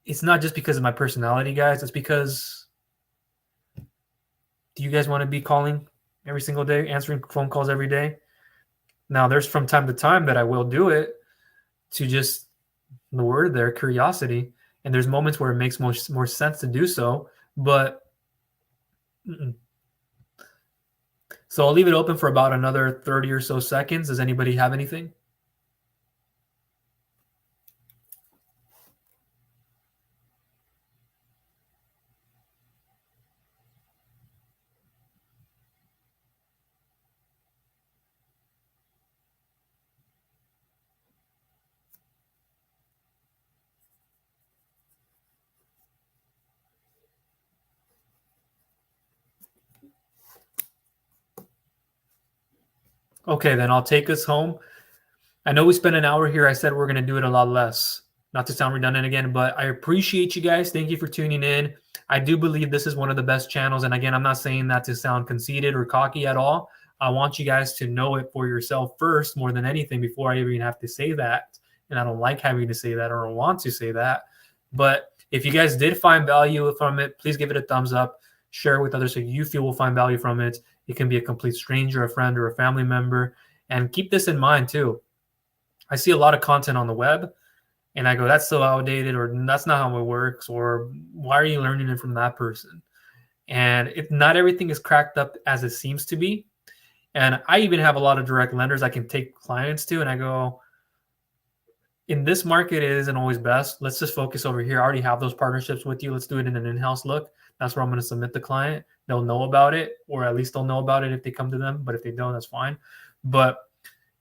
it's not just because of my personality, guys. It's because, do you guys want to be calling every single day, answering phone calls every day? Now, there's from time to time that I will do it to just, the word there, curiosity. And there's moments where it makes more sense to do so. But so I'll leave it open for about another 30 or so seconds. Does anybody have anything? Okay, then I'll take us home. I know we spent an hour here. I said we're going to do it a lot less. Not to sound redundant again, but I appreciate you guys. Thank you for tuning in. I do believe this is one of the best channels. And again, I'm not saying that to sound conceited or cocky at all. I want you guys to know it for yourself first, more than anything, before I even have to say that. And I don't like having to say that, or want to say that. But if you guys did find value from it, please give it a thumbs up. Share it with others so you feel will find value from it. It can be a complete stranger, a friend, or a family member. And keep this in mind too. I see a lot of content on the web, and I go, that's so outdated, or that's not how it works, or why are you learning it from that person? And if not everything is cracked up as it seems to be. And I even have a lot of direct lenders I can take clients to, and I go, in this market, it isn't always best. Let's just focus over here. I already have those partnerships with you. Let's do it in an in-house look. That's where I'm going to submit the client. They'll know about it, or at least they'll know about it if they come to them. But if they don't, that's fine. But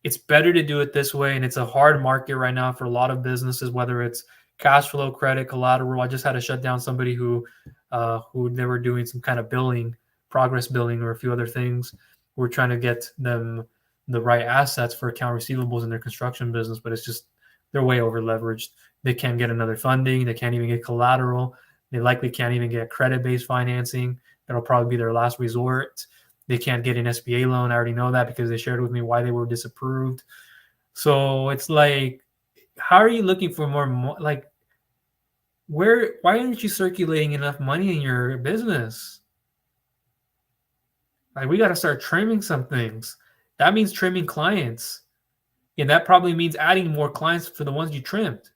it's better to do it this way. And it's a hard market right now for a lot of businesses, whether it's cash flow, credit, collateral. I just had to shut down somebody who they were doing some kind of billing, progress billing, or a few other things. We're trying to get them the right assets for account receivables in their construction business, but it's just, they're way over leveraged. They can't get another funding. They can't even get collateral. They likely can't even get credit-based financing. That'll probably be their last resort. They can't get an SBA loan. I already know that because they shared with me why they were disapproved. So it's like, how are you looking for more? Like, why aren't you circulating enough money in your business? Like, we got to start trimming some things. That means trimming clients. And that probably means adding more clients for the ones you trimmed.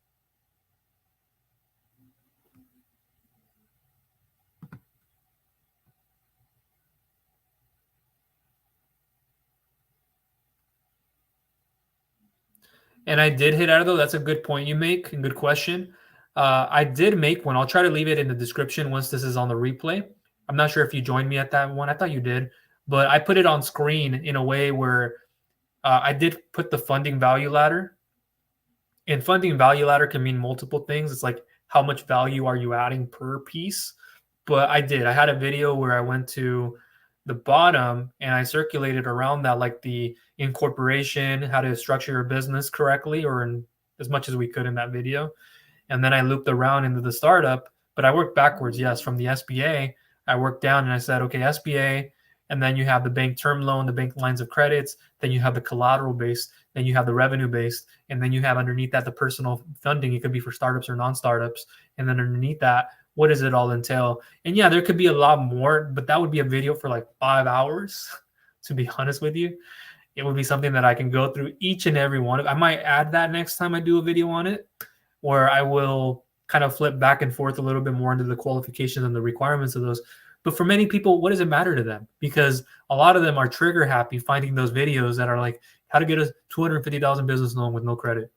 And I did hit EIDL. That's a good point you make, and good question. I did make one. I'll try to leave it in the description once this is on the replay. I'm not sure if you joined me at that one. I thought you did. But I put it on screen in a way where I did put the funding value ladder. And funding value ladder can mean multiple things. It's like, how much value are you adding per piece? But I had a video where I went to the bottom and I circulated around that, like the incorporation, how to structure your business correctly, or as much as we could in that video. And then I looped around into the startup, but I worked backwards. Yes, from the SBA, I worked down and I said, okay, SBA, and then you have the bank term loan, the bank lines of credits, then you have the collateral based, then you have the revenue based, and then you have underneath that the personal funding. It could be for startups or non-startups. And then underneath that, what does it all entail? And yeah, there could be a lot more, but that would be a video for like 5 hours, to be honest with you. It would be something that I can go through each and every one of. I might add that next time I do a video on it, or I will kind of flip back and forth a little bit more into the qualifications and the requirements of those. But for many people, what does it matter to them? Because a lot of them are trigger happy finding those videos that are like, how to get a $250,000 business loan with no credit,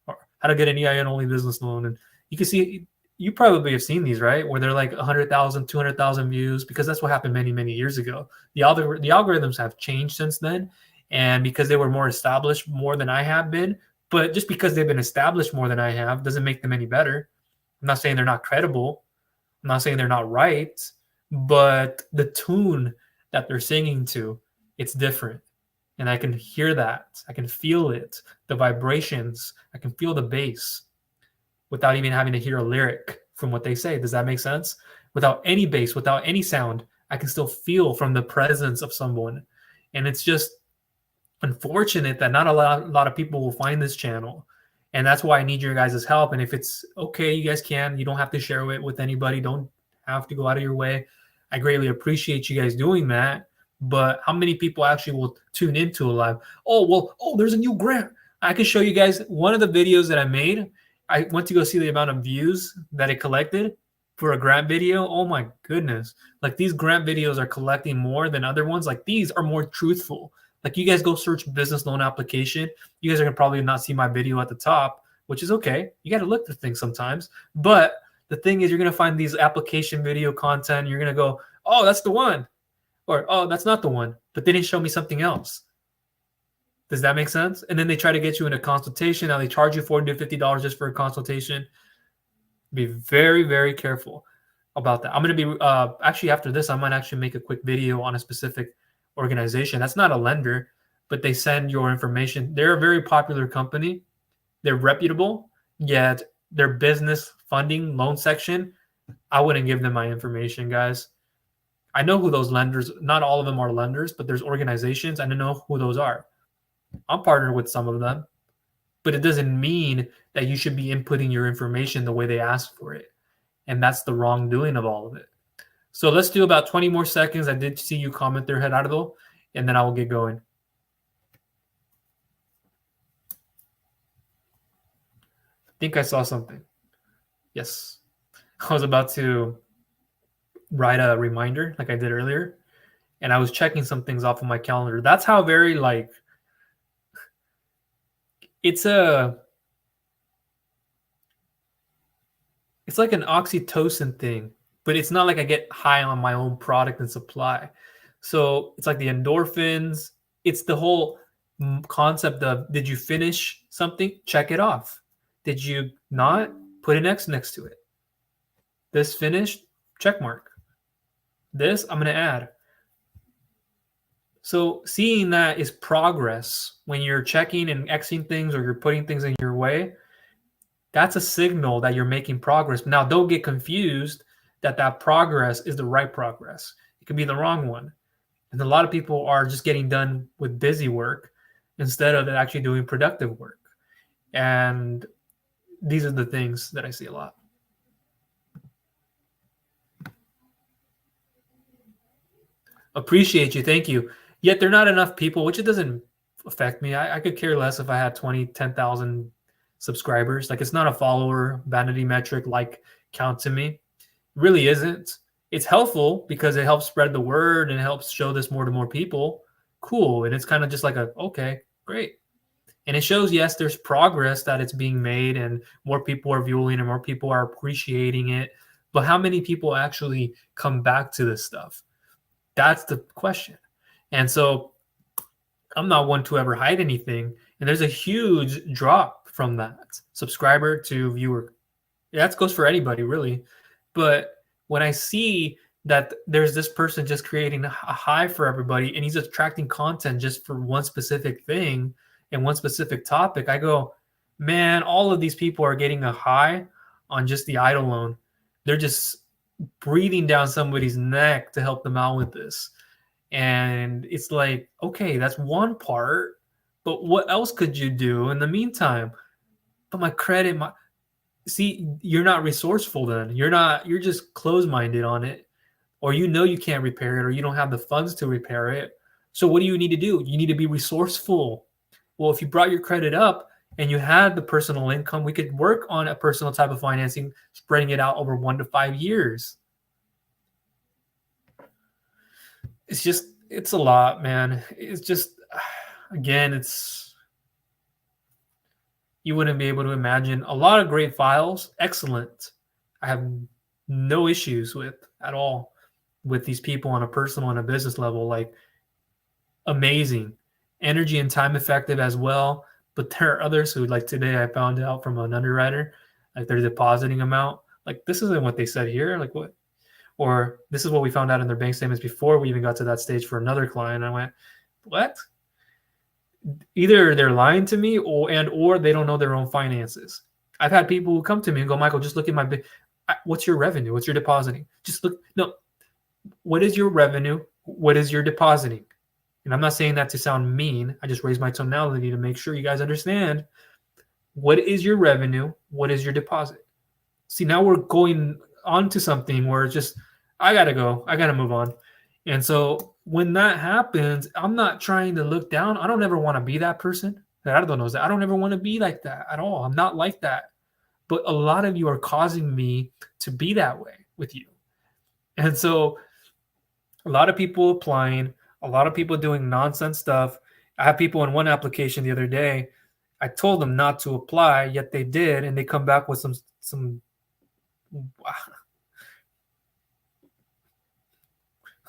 or how to get an EIN only business loan. And you can see, you probably have seen these, right? Where they're like 100,000, 200,000 views, because that's what happened many, many years ago. The algorithms have changed since then. And because they were more established more than I have been, but just because they've been established more than I have doesn't make them any better. I'm not saying they're not credible. I'm I'm not saying they're not right, but the tune that they're singing to, it's different. And I can hear that. I can feel it, the vibrations. I can feel the bass without even having to hear a lyric from what they say. Does that make sense? Without any bass, without any sound, I can still feel from the presence of someone. And it's just unfortunate that not a lot of people will find this channel. And that's why I need your guys' help. And if it's okay, you guys can. You don't have to share it with anybody. Don't have to go out of your way. I greatly appreciate you guys doing that. But how many people actually will tune into a live? There's a new grant. I can show you guys one of the videos that I made. I went to go see the amount of views that it collected for a grant video. Oh my goodness. Like these grant videos are collecting more than other ones. Like these are more truthful. Like you guys go search business loan application. You guys are going to probably not see my video at the top, which is okay. You got to look for things sometimes. But the thing is, you're going to find these application video content. You're going to go, oh, that's the one. Or, oh, that's not the one. But they didn't show me something else. Does that make sense? And then they try to get you in a consultation. Now they charge you $40 to $50 just for a consultation. Be very, very careful about that. I'm going to be, actually after this, I might actually make a quick video on a specific organization. That's not a lender, but they send your information. They're a very popular company. They're reputable, yet their business funding loan section, I wouldn't give them my information, guys. I know who those lenders, not all of them are lenders, but there's organizations. I don't know who those are. I'm partnered with some of them, but it doesn't mean that you should be inputting your information the way they ask for it. And that's the wrongdoing of all of it. So let's do about 20 more seconds. I did see you comment there, Gerardo, and then I will get going. I think I saw something. Yes. I was about to write a reminder like I did earlier, and I was checking some things off of my calendar. That's how very like it's like an oxytocin thing, but it's not like I get high on my own product and supply. So it's like the endorphins. It's the whole concept of, did you finish something? Check it off. Did you not? Put an X next to it. This finished? Check mark. This I'm going to add. So seeing that is progress. When you're checking and Xing things or you're putting things in your way, that's a signal that you're making progress. Now, don't get confused that progress is the right progress. It could be the wrong one. And a lot of people are just getting done with busy work instead of actually doing productive work. And these are the things that I see a lot. Appreciate you. Thank you. Yet there are not enough people, which it doesn't affect me. I could care less if I had 10,000 subscribers. Like, it's not a follower vanity metric like count to me. It really isn't. It's helpful because it helps spread the word and it helps show this more to more people. Cool. And it's kind of just like okay, great. And it shows, yes, there's progress that it's being made and more people are viewing and more people are appreciating it. But how many people actually come back to this stuff? That's the question. And so I'm not one to ever hide anything. And there's a huge drop from that subscriber to viewer. That goes for anybody, really. But when I see that there's this person just creating a high for everybody and he's attracting content just for one specific thing and one specific topic, I go, man, all of these people are getting a high on just the EIDL loan. They're just breathing down somebody's neck to help them out with this. And it's like, okay, that's one part, but what else could you do in the meantime? But my credit, see, you're not resourceful then. You're just closed-minded on it, or you can't repair it, or you don't have the funds to repair it. So what do you need to do? You need to be resourceful. Well, if you brought your credit up and you had the personal income, we could work on a personal type of financing, spreading it out over 1 to 5 years. It's a lot, man. It's just, again, you wouldn't be able to imagine. A lot of great files, excellent. I have no issues with at all with these people on a personal and a business level, like amazing. Energy and time effective as well. But there are others who, like today, I found out from an underwriter, like their depositing amount, Like, this isn't what they said here. Like, what? Or this is what we found out in their bank statements before we even got to that stage for another client. I went, what? Either they're lying to me or they don't know their own finances. I've had people who come to me and go, Michael, just look at my, what's your revenue? What's your depositing? Just look, no, what is your revenue? What is your depositing? And I'm not saying that to sound mean. I just raise my tonality to make sure you guys understand what is your revenue? What is your deposit? See, now we're going on to something where it's just, I got to go. I got to move on. And so when that happens, I'm not trying to look down. I don't ever want to be that person. I don't know that. I don't ever want to be like that at all. I'm not like that. But a lot of you are causing me to be that way with you. And so a lot of people applying, a lot of people doing nonsense stuff. I have people in one application the other day. I told them not to apply, yet they did, and they come back with some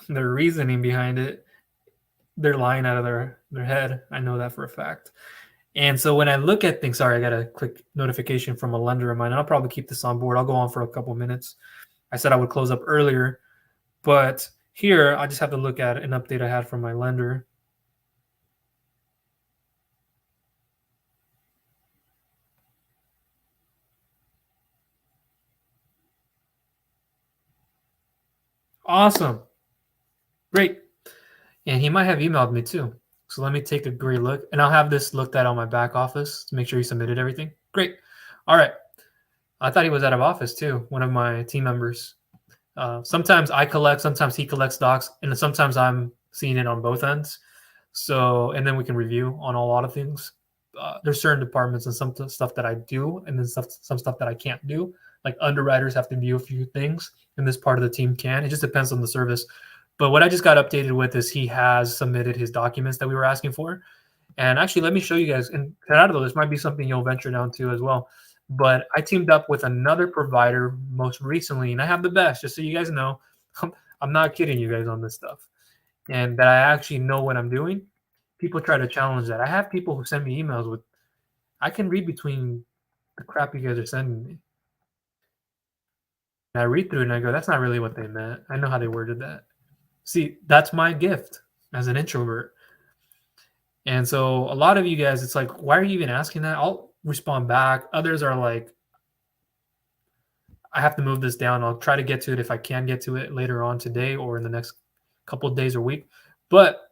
their reasoning behind it. They're lying out of their head. I know that for a fact. And so when I look at things, sorry, I got a quick notification from a lender of mine. I'll probably keep this on board. I'll go on for a couple of minutes. I said I would close up earlier, but here I just have to look at an update I had from my lender. Awesome. Great. And he might have emailed me too. So let me take a great look, and I'll have this looked at on my back office to make sure he submitted everything. Great. All right. I thought he was out of office too, one of my team members. Sometimes I collect, sometimes he collects docs, and sometimes I'm seeing it on both ends. So, and then we can review on a lot of things. There's certain departments and some stuff that I do, and then some stuff that I can't do. Like underwriters have to view a few things, and this part of the team can. It just depends on the service. But what I just got updated with is he has submitted his documents that we were asking for. And actually, let me show you guys. And Gerardo, this might be something you'll venture down to as well. But I teamed up with another provider most recently, and I have the best, just so you guys know. I'm not kidding you guys on this stuff. And that I actually know what I'm doing. People try to challenge that. I have people who send me emails with, I can read between the crap you guys are sending me. And I read through it and I go, that's not really what they meant. I know how they worded that. See, that's my gift as an introvert. And so a lot of you guys, it's like, why are you even asking that? I'll respond back. Others are like, I have to move this down. I'll try to get to it if I can get to it later on today or in the next couple of days or week. But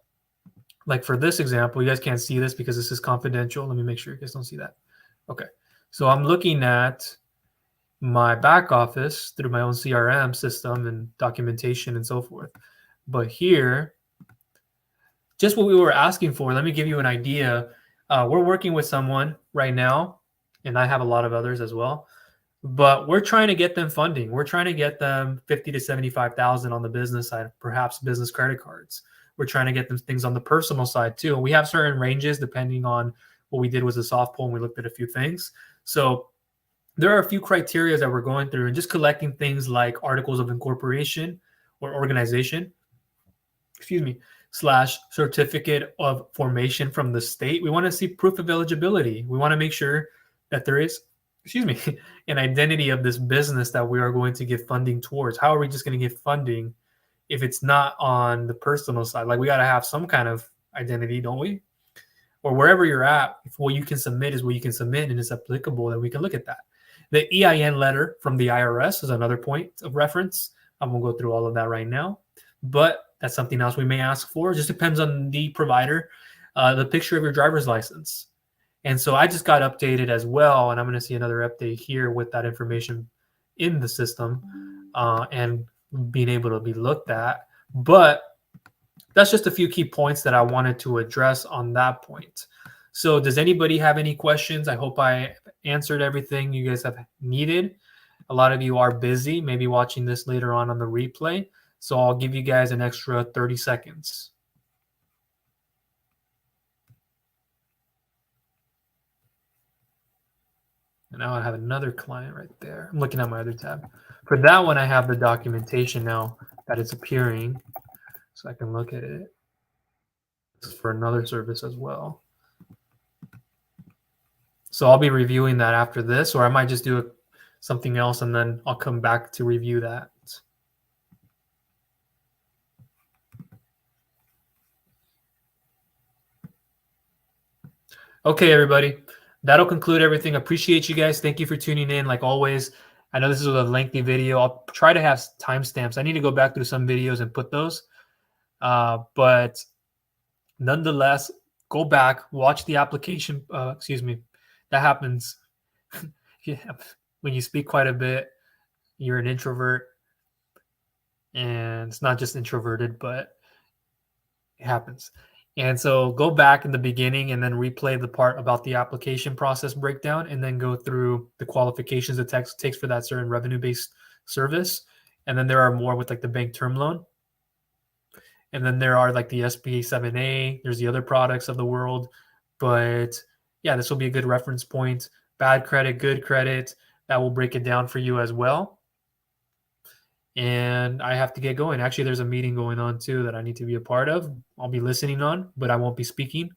like for this example, you guys can't see this because this is confidential. Let me make sure you guys don't see that. Okay. So I'm looking at my back office through my own CRM system and documentation and so forth. But here, just what we were asking for, let me give you an idea. We're working with someone right now, and I have a lot of others as well, but we're trying to get them funding. We're trying to get them 50 to 75,000 on the business side, perhaps business credit cards. We're trying to get them things on the personal side too. And we have certain ranges depending on what we did was a soft pull, and we looked at a few things. So there are a few criteria that we're going through, and just collecting things like articles of incorporation or organization, / certificate of formation from the state. We want to see proof of eligibility. We want to make sure that there is, an identity of this business that we are going to give funding towards. How are we just going to give funding if it's not on the personal side? Like, we got to have some kind of identity, don't we? Or wherever you're at, if what you can submit is what you can submit and it's applicable, then we can look at that. The EIN letter from the IRS is another point of reference. I won't go through all of that right now, but that's something else we may ask for. It just depends on the provider. The picture of your driver's license. And so I just got updated as well, and I'm going to see another update here with that information in the system and being able to be looked at. But that's just a few key points that I wanted to address on that point. So does anybody have any questions? I hope I answered everything you guys have needed. A lot of you are busy, maybe watching this later on the replay. So I'll give you guys an extra 30 seconds. And now I have another client right there. I'm looking at my other tab. For that one, I have the documentation now that it's appearing, so I can look at it. This is for another service as well. So I'll be reviewing that after this, or I might just do something else, and then I'll come back to review that. Okay, everybody. That'll conclude everything. Appreciate you guys. Thank you for tuning in. Like always, I know this is a lengthy video. I'll try to have timestamps. I need to go back through some videos and put those. But nonetheless, go back, watch the application. Excuse me. That happens. Yeah. When you speak quite a bit, you're an introvert. And it's not just introverted, but it happens. And so go back in the beginning and then replay the part about the application process breakdown, and then go through the qualifications it takes for that certain revenue-based service. And then there are more with like the bank term loan. And then there are like the SBA 7A. There's the other products of the world. But yeah, this will be a good reference point. Bad credit, good credit. That will break it down for you as well. And I have to get going. Actually, there's a meeting going on too that I need to be a part of. I'll be listening on, but I won't be speaking.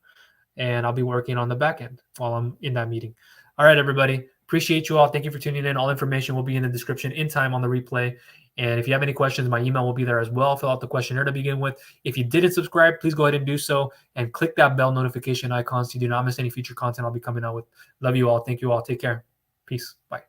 And I'll be working on the back end while I'm in that meeting. All right, everybody. Appreciate you all. Thank you for tuning in. All information will be in the description in time on the replay. And if you have any questions, my email will be there as well. Fill out the questionnaire to begin with. If you didn't subscribe, please go ahead and do so. And click that bell notification icon so you do not miss any future content I'll be coming out with. Love you all. Thank you all. Take care. Peace. Bye.